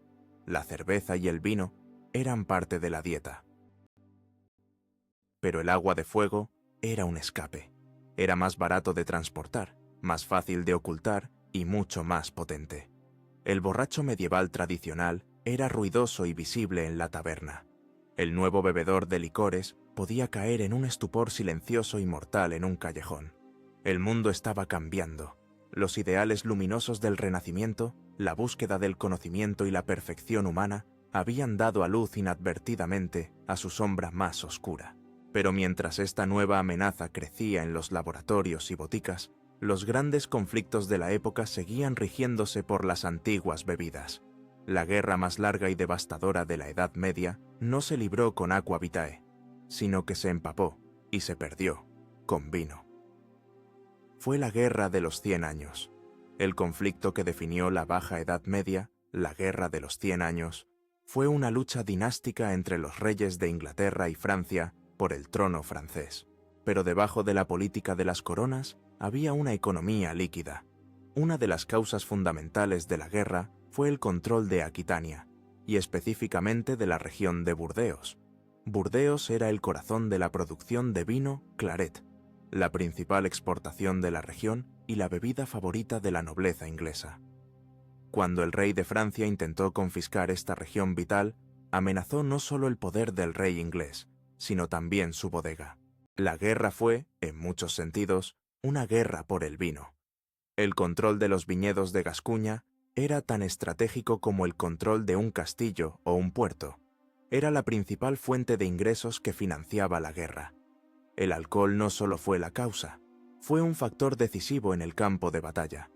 La cerveza y el vino eran parte de la dieta. Pero el agua de fuego era un escape. Era más barato de transportar, más fácil de ocultar y mucho más potente. El borracho medieval tradicional era ruidoso y visible en la taberna. El nuevo bebedor de licores podía caer en un estupor silencioso y mortal en un callejón. El mundo estaba cambiando. Los ideales luminosos del Renacimiento, la búsqueda del conocimiento y la perfección humana habían dado a luz inadvertidamente a su sombra más oscura. Pero mientras esta nueva amenaza crecía en los laboratorios y boticas, los grandes conflictos de la época seguían rigiéndose por las antiguas bebidas. La guerra más larga y devastadora de la Edad Media no se libró con Aqua Vitae, sino que se empapó y se perdió con vino. Fue la Guerra de los 100 años. El conflicto que definió la Baja Edad Media, la Guerra de los 100 años, fue una lucha dinástica entre los reyes de Inglaterra y Francia por el trono francés. Pero debajo de la política de las coronas había una economía líquida. Una de las causas fundamentales de la guerra fue el control de Aquitania, y específicamente de la región de Burdeos. Burdeos era el corazón de la producción de vino Claret, la principal exportación de la región y la bebida favorita de la nobleza inglesa. Cuando el rey de Francia intentó confiscar esta región vital, amenazó no solo el poder del rey inglés, sino también su bodega. La guerra fue, en muchos sentidos, una guerra por el vino. El control de los viñedos de Gascuña era tan estratégico como el control de un castillo o un puerto. Era la principal fuente de ingresos que financiaba la guerra. El alcohol no solo fue la causa, fue un factor decisivo en el campo de batalla.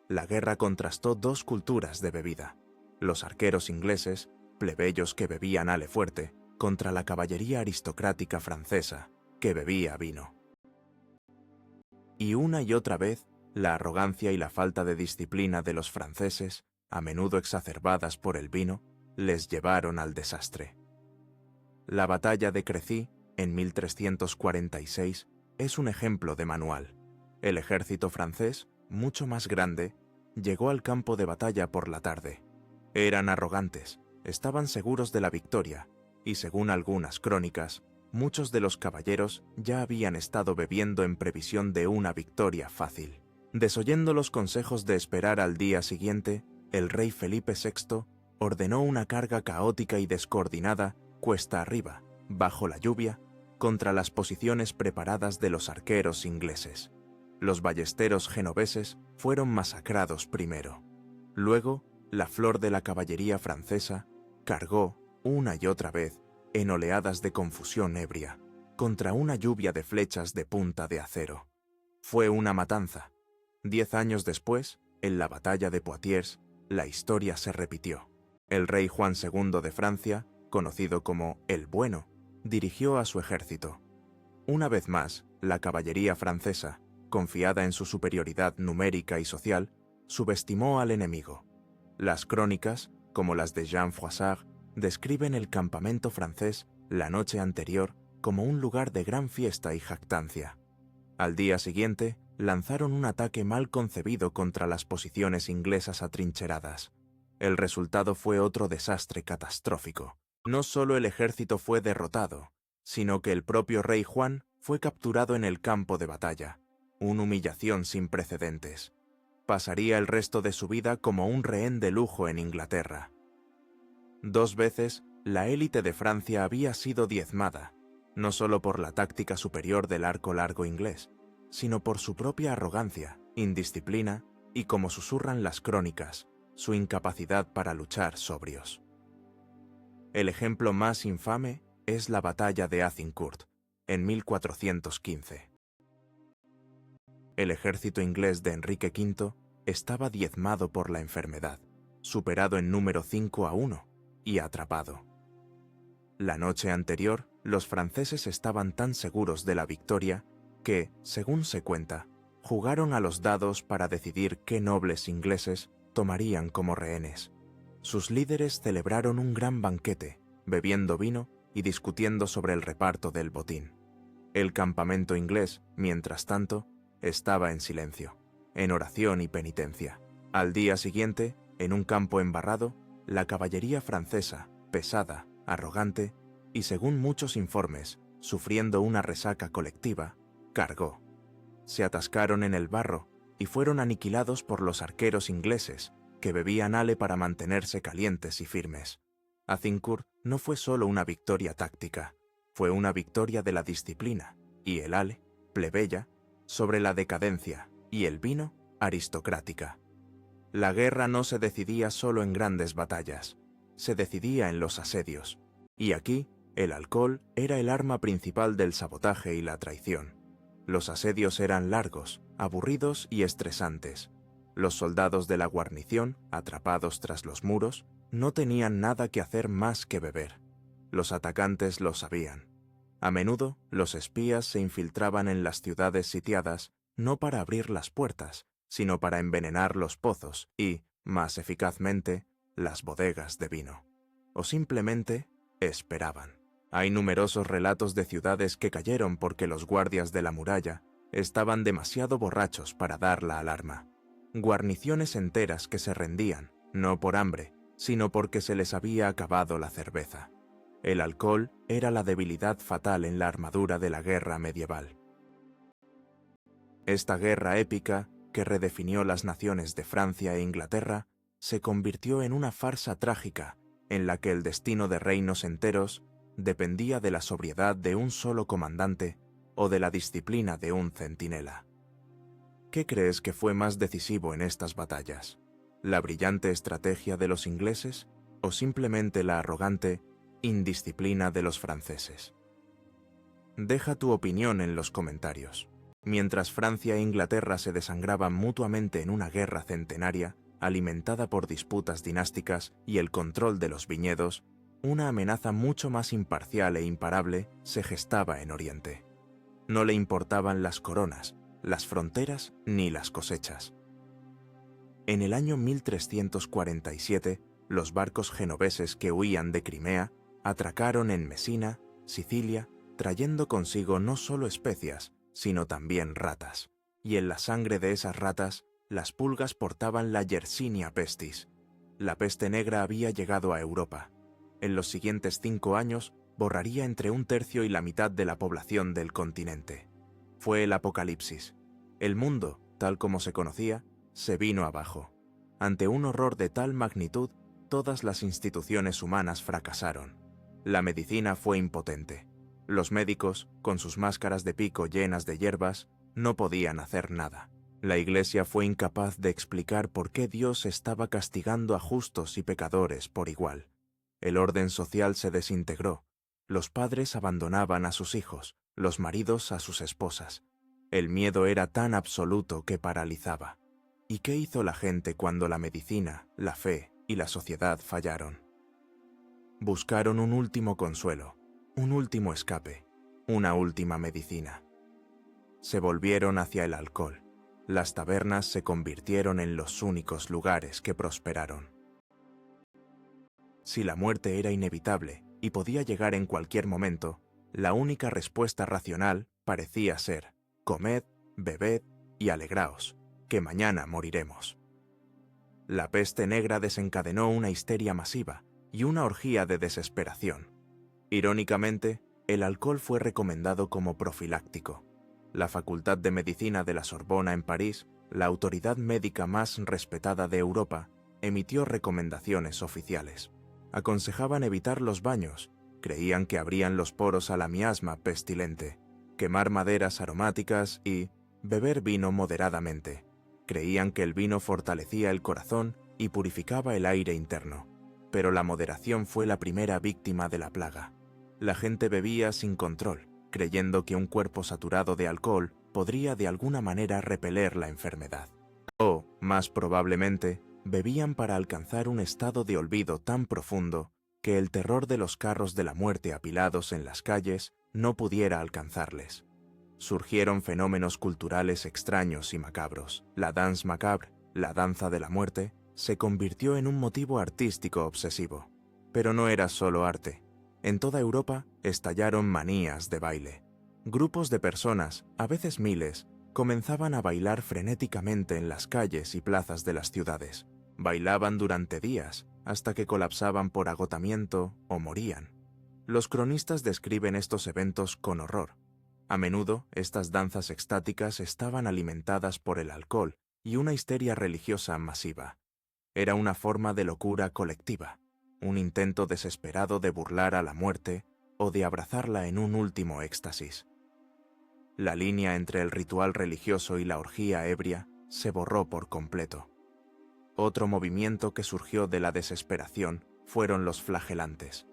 La guerra contrastó dos culturas de bebida: los arqueros ingleses, plebeyos que bebían ale fuerte, contra la caballería aristocrática francesa, que bebía vino. Y una y otra vez, la arrogancia y la falta de disciplina de los franceses, a menudo exacerbadas por el vino, les llevaron al desastre. La batalla de Crecy, en 1346, es un ejemplo de manual. El ejército francés, mucho más grande, llegó al campo de batalla por la tarde. Eran arrogantes, estaban seguros de la victoria, y según algunas crónicas, muchos de los caballeros ya habían estado bebiendo en previsión de una victoria fácil. Desoyendo los consejos de esperar al día siguiente, el rey Felipe VI ordenó una carga caótica y descoordinada, cuesta arriba, bajo la lluvia, contra las posiciones preparadas de los arqueros ingleses. Los ballesteros genoveses fueron masacrados primero. Luego, la flor de la caballería francesa cargó, una y otra vez, en oleadas de confusión ebria, contra una lluvia de flechas de punta de acero. Fue una matanza. 10 años después, en la batalla de Poitiers, la historia se repitió. El rey Juan II de Francia, conocido como el Bueno, dirigió a su ejército. Una vez más, la caballería francesa, confiada en su superioridad numérica y social, subestimó al enemigo. Las crónicas, como las de Jean Froissart, describen el campamento francés la noche anterior como un lugar de gran fiesta y jactancia. Al día siguiente, lanzaron un ataque mal concebido contra las posiciones inglesas atrincheradas. El resultado fue otro desastre catastrófico. No solo el ejército fue derrotado, sino que el propio rey Juan fue capturado en el campo de batalla, una humillación sin precedentes. Pasaría el resto de su vida como un rehén de lujo en Inglaterra. 2 veces, la élite de Francia había sido diezmada, no solo por la táctica superior del arco largo inglés, sino por su propia arrogancia, indisciplina y, como susurran las crónicas, su incapacidad para luchar sobrios. El ejemplo más infame es la batalla de Azincourt, en 1415. El ejército inglés de Enrique V estaba diezmado por la enfermedad, superado en número 5-1 y atrapado. La noche anterior, los franceses estaban tan seguros de la victoria que, según se cuenta, jugaron a los dados para decidir qué nobles ingleses tomarían como rehenes. Sus líderes celebraron un gran banquete, bebiendo vino y discutiendo sobre el reparto del botín. El campamento inglés, mientras tanto, estaba en silencio, en oración y penitencia. Al día siguiente, en un campo embarrado, la caballería francesa, pesada, arrogante y, según muchos informes, sufriendo una resaca colectiva, cargó. Se atascaron en el barro y fueron aniquilados por los arqueros ingleses, que bebían ale para mantenerse calientes y firmes. Azincourt no fue solo una victoria táctica, fue una victoria de la disciplina y el ale, plebeya, sobre la decadencia y el vino, aristocrática. La guerra no se decidía solo en grandes batallas, se decidía en los asedios, y aquí el alcohol era el arma principal del sabotaje y la traición. Los asedios eran largos, aburridos y estresantes. Los soldados de la guarnición, atrapados tras los muros, no tenían nada que hacer más que beber. Los atacantes lo sabían. A menudo, los espías se infiltraban en las ciudades sitiadas no para abrir las puertas, sino para envenenar los pozos y, más eficazmente, las bodegas de vino. O simplemente esperaban. Hay numerosos relatos de ciudades que cayeron porque los guardias de la muralla estaban demasiado borrachos para dar la alarma. Guarniciones enteras que se rendían, no por hambre, sino porque se les había acabado la cerveza. El alcohol era la debilidad fatal en la armadura de la guerra medieval. Esta guerra épica, que redefinió las naciones de Francia e Inglaterra, se convirtió en una farsa trágica en la que el destino de reinos enteros dependía de la sobriedad de un solo comandante o de la disciplina de un centinela. ¿Qué crees que fue más decisivo en estas batallas? ¿La brillante estrategia de los ingleses o simplemente la arrogante indisciplina de los franceses? Deja tu opinión en los comentarios. Mientras Francia e Inglaterra se desangraban mutuamente en una guerra centenaria, alimentada por disputas dinásticas y el control de los viñedos, una amenaza mucho más imparcial e imparable se gestaba en Oriente. No le importaban las coronas, las fronteras ni las cosechas. En el año 1347, los barcos genoveses que huían de Crimea atracaron en Mesina, Sicilia, trayendo consigo no solo especias, sino también ratas. Y en la sangre de esas ratas, las pulgas portaban la Yersinia pestis. La peste negra había llegado a Europa. En los siguientes 5 años, borraría entre 1/3 y la mitad de la población del continente. Fue el apocalipsis. El mundo, tal como se conocía, se vino abajo. Ante un horror de tal magnitud, todas las instituciones humanas fracasaron. La medicina fue impotente. Los médicos, con sus máscaras de pico llenas de hierbas, no podían hacer nada. La Iglesia fue incapaz de explicar por qué Dios estaba castigando a justos y pecadores por igual. El orden social se desintegró. Los padres abandonaban a sus hijos, los maridos a sus esposas. El miedo era tan absoluto que paralizaba. ¿Y qué hizo la gente cuando la medicina, la fe y la sociedad fallaron? Buscaron un último consuelo, un último escape, una última medicina. Se volvieron hacia el alcohol. Las tabernas se convirtieron en los únicos lugares que prosperaron. Si la muerte era inevitable y podía llegar en cualquier momento, la única respuesta racional parecía ser: comed, bebed y alegraos, que mañana moriremos. La peste negra desencadenó una histeria masiva y una orgía de desesperación. Irónicamente, el alcohol fue recomendado como profiláctico. La Facultad de Medicina de la Sorbona en París, la autoridad médica más respetada de Europa, emitió recomendaciones oficiales. Aconsejaban evitar los baños, creían que abrían los poros a la miasma pestilente, quemar maderas aromáticas y beber vino moderadamente. Creían que el vino fortalecía el corazón y purificaba el aire interno. Pero la moderación fue la primera víctima de la plaga. La gente bebía sin control, creyendo que un cuerpo saturado de alcohol podría de alguna manera repeler la enfermedad. O, más probablemente, bebían para alcanzar un estado de olvido tan profundo que el terror de los carros de la muerte apilados en las calles no pudiera alcanzarles. Surgieron fenómenos culturales extraños y macabros. La danse macabre, la danza de la muerte, se convirtió en un motivo artístico obsesivo. Pero no era solo arte. En toda Europa estallaron manías de baile. Grupos de personas, a veces miles, comenzaban a bailar frenéticamente en las calles y plazas de las ciudades. Bailaban durante días, hasta que colapsaban por agotamiento o morían. Los cronistas describen estos eventos con horror. A menudo, estas danzas extáticas estaban alimentadas por el alcohol y una histeria religiosa masiva. Era una forma de locura colectiva, un intento desesperado de burlar a la muerte o de abrazarla en un último éxtasis. La línea entre el ritual religioso y la orgía ebria se borró por completo. Otro movimiento que surgió de la desesperación fueron los flagelantes.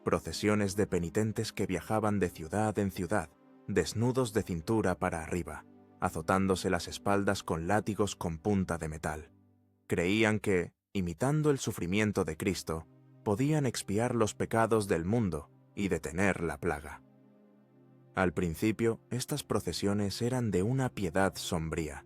Procesiones de penitentes que viajaban de ciudad en ciudad, desnudos de cintura para arriba, azotándose las espaldas con látigos con punta de metal. Creían que, imitando el sufrimiento de Cristo, podían expiar los pecados del mundo y detener la plaga. Al principio, estas procesiones eran de una piedad sombría,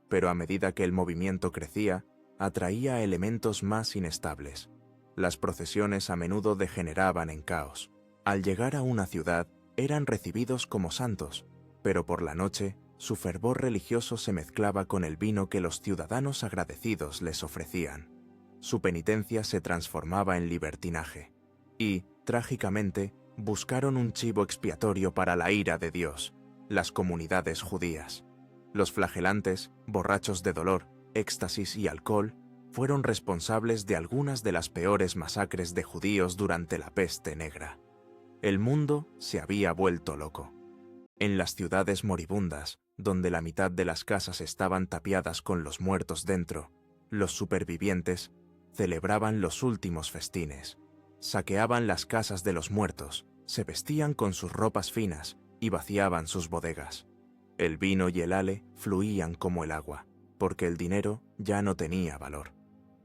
pero a medida que el movimiento crecía, atraía elementos más inestables. Las procesiones a menudo degeneraban en caos. Al llegar a una ciudad, eran recibidos como santos, pero por la noche, su fervor religioso se mezclaba con el vino que los ciudadanos agradecidos les ofrecían. Su penitencia se transformaba en libertinaje. Y, trágicamente, buscaron un chivo expiatorio para la ira de Dios, las comunidades judías. Los flagelantes, borrachos de dolor, éxtasis y alcohol, fueron responsables de algunas de las peores masacres de judíos durante la peste negra. El mundo se había vuelto loco. En las ciudades moribundas, donde la mitad de las casas estaban tapiadas con los muertos dentro, los supervivientes celebraban los últimos festines, saqueaban las casas de los muertos, se vestían con sus ropas finas y vaciaban sus bodegas. El vino y el ale fluían como el agua, porque el dinero ya no tenía valor.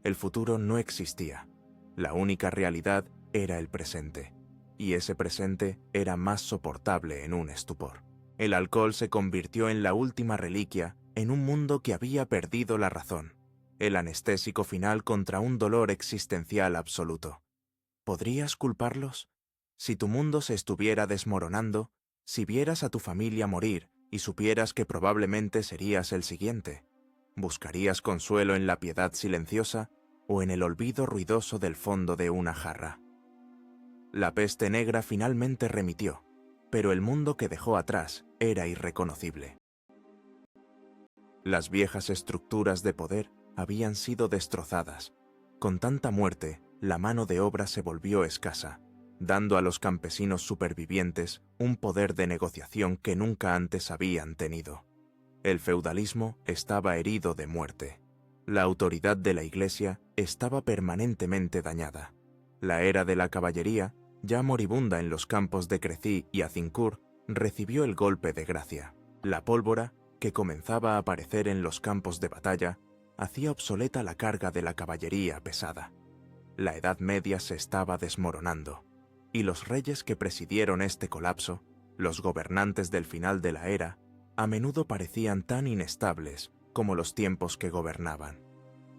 El futuro no existía. La única realidad era el presente, y ese presente era más soportable en un estupor. El alcohol se convirtió en la última reliquia en un mundo que había perdido la razón, el anestésico final contra un dolor existencial absoluto. ¿Podrías culparlos? Si tu mundo se estuviera desmoronando, si vieras a tu familia morir y supieras que probablemente serías el siguiente, ¿buscarías consuelo en la piedad silenciosa o en el olvido ruidoso del fondo de una jarra? La peste negra finalmente remitió, pero el mundo que dejó atrás era irreconocible. Las viejas estructuras de poder habían sido destrozadas. Con tanta muerte, la mano de obra se volvió escasa, dando a los campesinos supervivientes un poder de negociación que nunca antes habían tenido. El feudalismo estaba herido de muerte. La autoridad de la Iglesia estaba permanentemente dañada. La era de la caballería, ya moribunda en los campos de Crecy y Azincourt, recibió el golpe de gracia. La pólvora, que comenzaba a aparecer en los campos de batalla, hacía obsoleta la carga de la caballería pesada. La Edad Media se estaba desmoronando, y los reyes que presidieron este colapso, los gobernantes del final de la era, a menudo parecían tan inestables como los tiempos que gobernaban.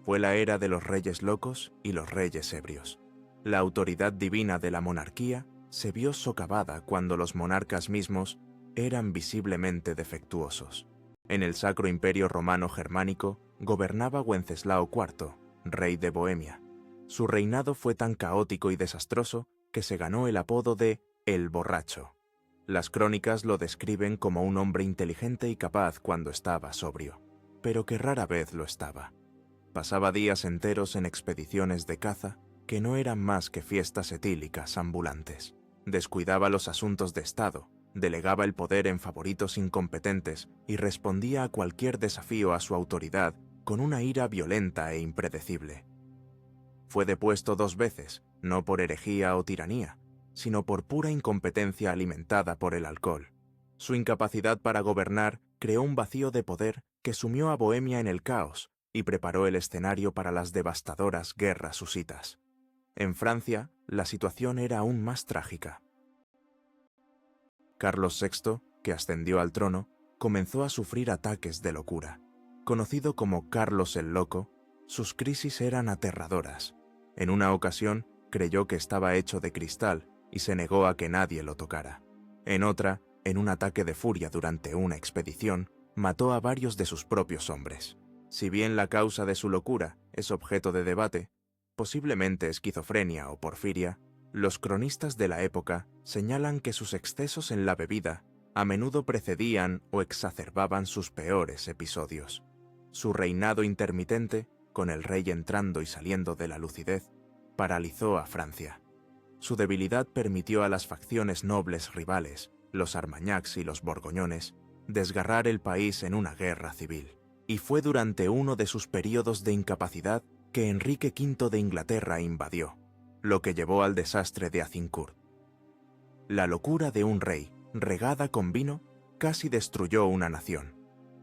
Fue la era de los reyes locos y los reyes ebrios. La autoridad divina de la monarquía se vio socavada cuando los monarcas mismos eran visiblemente defectuosos. En el Sacro Imperio Romano Germánico gobernaba Wenceslao IV, rey de Bohemia. Su reinado fue tan caótico y desastroso que se ganó el apodo de El Borracho. Las crónicas lo describen como un hombre inteligente y capaz cuando estaba sobrio, pero que rara vez lo estaba. Pasaba días enteros en expediciones de caza que no eran más que fiestas etílicas ambulantes. Descuidaba los asuntos de Estado, delegaba el poder en favoritos incompetentes y respondía a cualquier desafío a su autoridad con una ira violenta e impredecible. Fue depuesto 2 veces, no por herejía o tiranía, sino por pura incompetencia alimentada por el alcohol. Su incapacidad para gobernar creó un vacío de poder que sumió a Bohemia en el caos y preparó el escenario para las devastadoras guerras husitas. En Francia, la situación era aún más trágica. Carlos VI, que ascendió al trono, comenzó a sufrir ataques de locura. Conocido como Carlos el Loco, sus crisis eran aterradoras. En una ocasión, creyó que estaba hecho de cristal y se negó a que nadie lo tocara. En otra, en un ataque de furia durante una expedición, mató a varios de sus propios hombres. Si bien la causa de su locura es objeto de debate, posiblemente esquizofrenia o porfiria, los cronistas de la época señalan que sus excesos en la bebida a menudo precedían o exacerbaban sus peores episodios. Su reinado intermitente, con el rey entrando y saliendo de la lucidez, paralizó a Francia. Su debilidad permitió a las facciones nobles rivales, los Armagnacs y los Borgoñones, desgarrar el país en una guerra civil. Y fue durante uno de sus períodos de incapacidad que Enrique V de Inglaterra invadió, lo que llevó al desastre de Azincourt. La locura de un rey, regada con vino, casi destruyó una nación.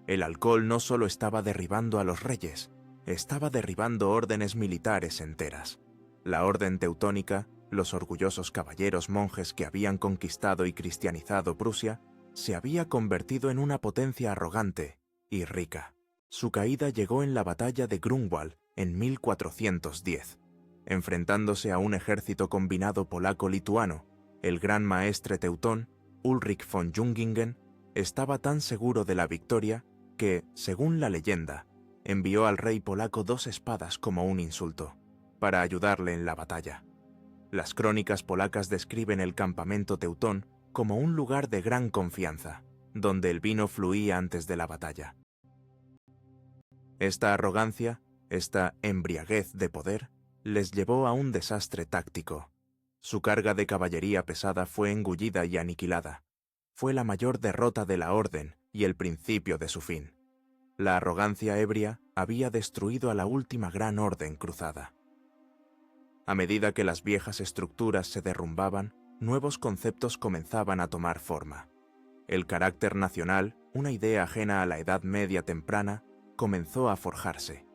El alcohol no solo estaba derribando a los reyes, estaba derribando órdenes militares enteras. La orden teutónica, los orgullosos caballeros monjes que habían conquistado y cristianizado Prusia, se había convertido en una potencia arrogante y rica. Su caída llegó en la batalla de Grunwald en 1410. Enfrentándose a un ejército combinado polaco-lituano, el gran maestre teutón, Ulrich von Jungingen, estaba tan seguro de la victoria que, según la leyenda, envió al rey polaco 2 espadas como un insulto, para ayudarle en la batalla. Las crónicas polacas describen el campamento teutón como un lugar de gran confianza, donde el vino fluía antes de la batalla. Esta arrogancia, esta embriaguez de poder, les llevó a un desastre táctico. Su carga de caballería pesada fue engullida y aniquilada. Fue la mayor derrota de la orden y el principio de su fin. La arrogancia ebria había destruido a la última gran orden cruzada. A medida que las viejas estructuras se derrumbaban, nuevos conceptos comenzaban a tomar forma. El carácter nacional, una idea ajena a la Edad Media temprana, comenzó a forjarse,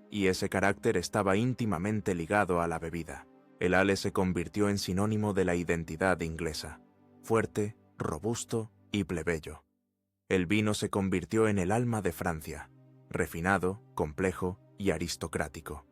y ese carácter estaba íntimamente ligado a la bebida. El ale se convirtió en sinónimo de la identidad inglesa, fuerte, robusto y plebeyo. El vino se convirtió en el alma de Francia, refinado, complejo y aristocrático.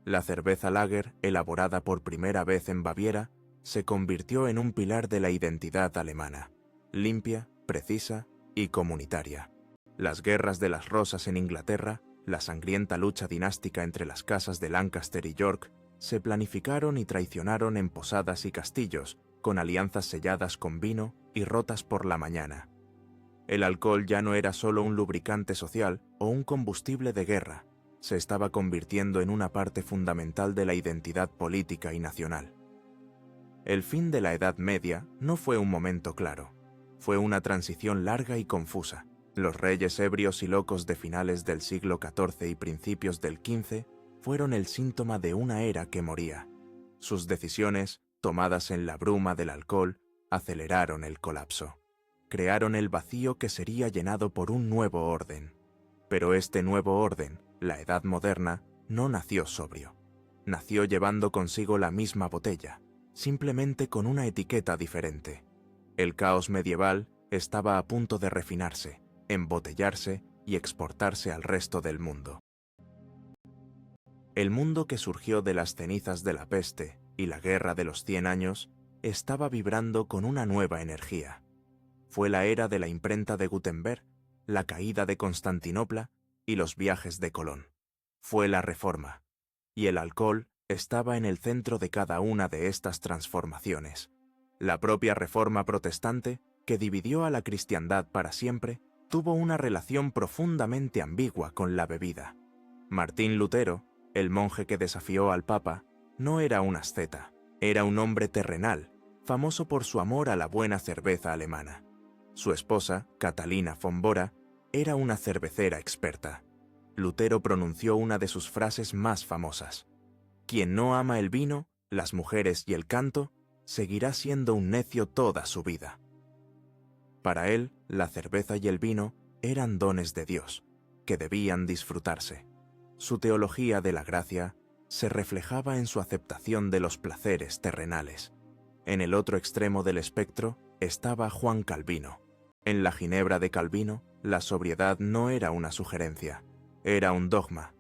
La cerveza lager, elaborada por primera vez en Baviera, se convirtió en un pilar de la identidad alemana, limpia, precisa y comunitaria. Las guerras de las rosas en Inglaterra, la sangrienta lucha dinástica entre las casas de Lancaster y York, se planificaron y traicionaron en posadas y castillos, con alianzas selladas con vino y rotas por la mañana. El alcohol ya no era solo un lubricante social o un combustible de guerra, se estaba convirtiendo en una parte fundamental de la identidad política y nacional. El fin de la Edad Media no fue un momento claro, fue una transición larga y confusa. Los reyes ebrios y locos de finales del siglo XIV y principios del XV fueron el síntoma de una era que moría. Sus decisiones, tomadas en la bruma del alcohol, aceleraron el colapso. crearon el vacío que sería llenado por un nuevo orden. Pero este nuevo orden, la Edad Moderna, no nació sobrio. Nació llevando consigo la misma botella, simplemente con una etiqueta diferente. El caos medieval estaba a punto de refinarse, embotellarse y exportarse al resto del mundo. El mundo que surgió de las cenizas de la peste y la guerra de los 100 años estaba vibrando con una nueva energía. Fue la era de la imprenta de Gutenberg, la caída de Constantinopla y los viajes de Colón. Fue la Reforma, y el alcohol estaba en el centro de cada una de estas transformaciones. La propia Reforma protestante, que dividió a la cristiandad para siempre, tuvo una relación profundamente ambigua con la bebida. Martín Lutero, el monje que desafió al Papa, no era un asceta, era un hombre terrenal, famoso por su amor a la buena cerveza alemana. Su esposa, Catalina von Bora, era una cervecera experta. Lutero pronunció una de sus frases más famosas: «Quien no ama el vino, las mujeres y el canto, seguirá siendo un necio toda su vida». Para él, la cerveza y el vino eran dones de Dios, que debían disfrutarse. Su teología de la gracia se reflejaba en su aceptación de los placeres terrenales. En el otro extremo del espectro estaba Juan Calvino. En la Ginebra de Calvino, la sobriedad no era una sugerencia, era un dogma.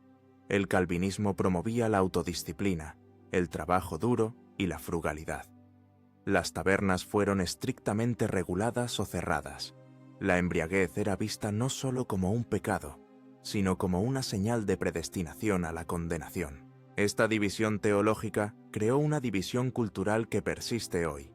El calvinismo promovía la autodisciplina, el trabajo duro y la frugalidad. Las tabernas fueron estrictamente reguladas o cerradas. La embriaguez era vista no solo como un pecado, sino como una señal de predestinación a la condenación. Esta división teológica creó una división cultural que persiste hoy.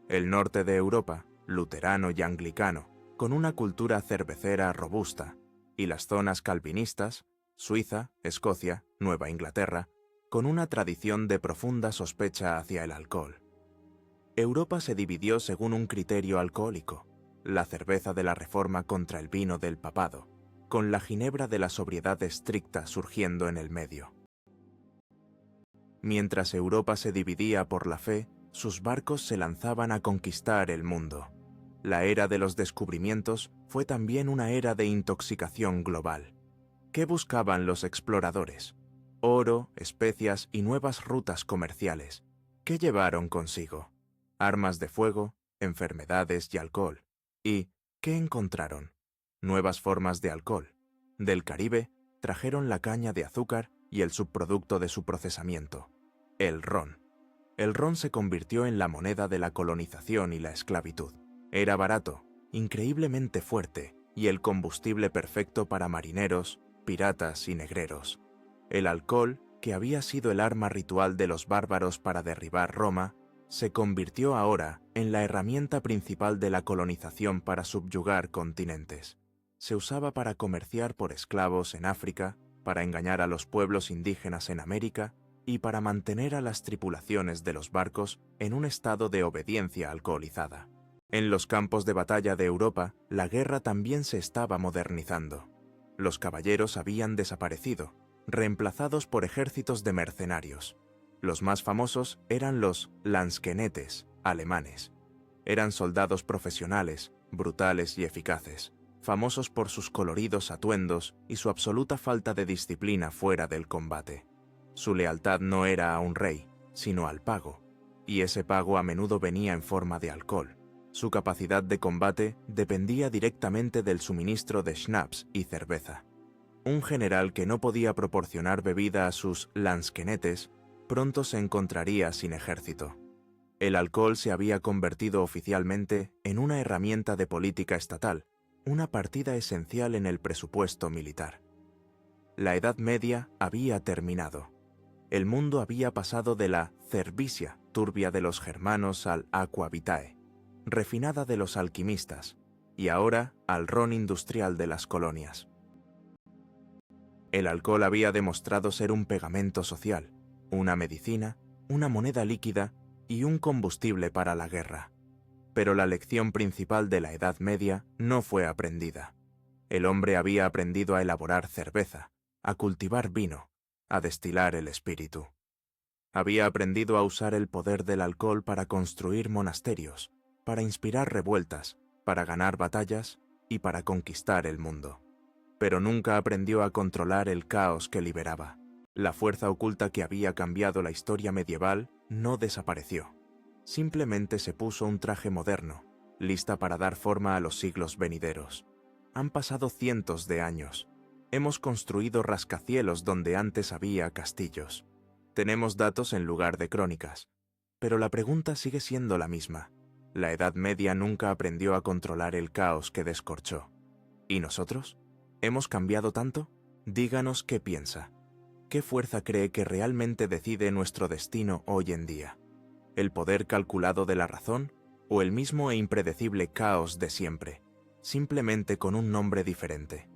El norte de Europa, luterano y anglicano, con una cultura cervecera robusta, y las zonas calvinistas, Suiza, Escocia, Nueva Inglaterra, con una tradición de profunda sospecha hacia el alcohol. Europa se dividió según un criterio alcohólico, la cerveza de la Reforma contra el vino del papado, con la ginebra de la sobriedad estricta surgiendo en el medio. Mientras Europa se dividía por la fe, sus barcos se lanzaban a conquistar el mundo. La era de los descubrimientos fue también una era de intoxicación global. ¿Qué buscaban los exploradores? Oro, especias y nuevas rutas comerciales. ¿Qué llevaron consigo? Armas de fuego, enfermedades y alcohol. ¿Y qué encontraron? Nuevas formas de alcohol. Del Caribe trajeron la caña de azúcar y el subproducto de su procesamiento, el ron. El ron se convirtió en la moneda de la colonización y la esclavitud. Era barato, increíblemente fuerte y el combustible perfecto para marineros, piratas y negreros. El alcohol, que había sido el arma ritual de los bárbaros para derribar Roma, se convirtió ahora en la herramienta principal de la colonización para subyugar continentes. Se usaba para comerciar por esclavos en África, para engañar a los pueblos indígenas en América y para mantener a las tripulaciones de los barcos en un estado de obediencia alcoholizada. En los campos de batalla de Europa, la guerra también se estaba modernizando. Los caballeros habían desaparecido, reemplazados por ejércitos de mercenarios. Los más famosos eran los Lanzknechts alemanes. Eran soldados profesionales, brutales y eficaces, famosos por sus coloridos atuendos y su absoluta falta de disciplina fuera del combate. Su lealtad no era a un rey, sino al pago, y ese pago a menudo venía en forma de alcohol. Su capacidad de combate dependía directamente del suministro de schnapps y cerveza. Un general que no podía proporcionar bebida a sus Lanzknechts pronto se encontraría sin ejército. El alcohol se había convertido oficialmente en una herramienta de política estatal, una partida esencial en el presupuesto militar. La Edad Media había terminado. El mundo había pasado de la cervicia turbia de los germanos al aqua vitae, refinada de los alquimistas, y ahora al ron industrial de las colonias. El alcohol había demostrado ser un pegamento social, una medicina, una moneda líquida y un combustible para la guerra. Pero la lección principal de la Edad Media no fue aprendida. El hombre había aprendido a elaborar cerveza, a cultivar vino, a destilar el espíritu. Había aprendido a usar el poder del alcohol para construir monasterios, para inspirar revueltas para ganar batallas y para conquistar el mundo. Pero nunca aprendió a controlar el caos que liberaba. La fuerza oculta que había cambiado la historia medieval no desapareció. Simplemente se puso un traje moderno, lista para dar forma a los siglos venideros. Han pasado cientos de años. Hemos construido rascacielos donde antes había castillos. Tenemos datos en lugar de crónicas. Pero la pregunta sigue siendo la misma. La Edad Media nunca aprendió a controlar el caos que descorchó. ¿Y nosotros? ¿Hemos cambiado tanto? Díganos qué piensa. ¿Qué fuerza cree que realmente decide nuestro destino hoy en día? ¿El poder calculado de la razón o el mismo e impredecible caos de siempre, simplemente con un nombre diferente?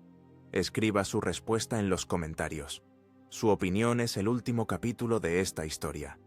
Escriba su respuesta en los comentarios. Su opinión es el último capítulo de esta historia.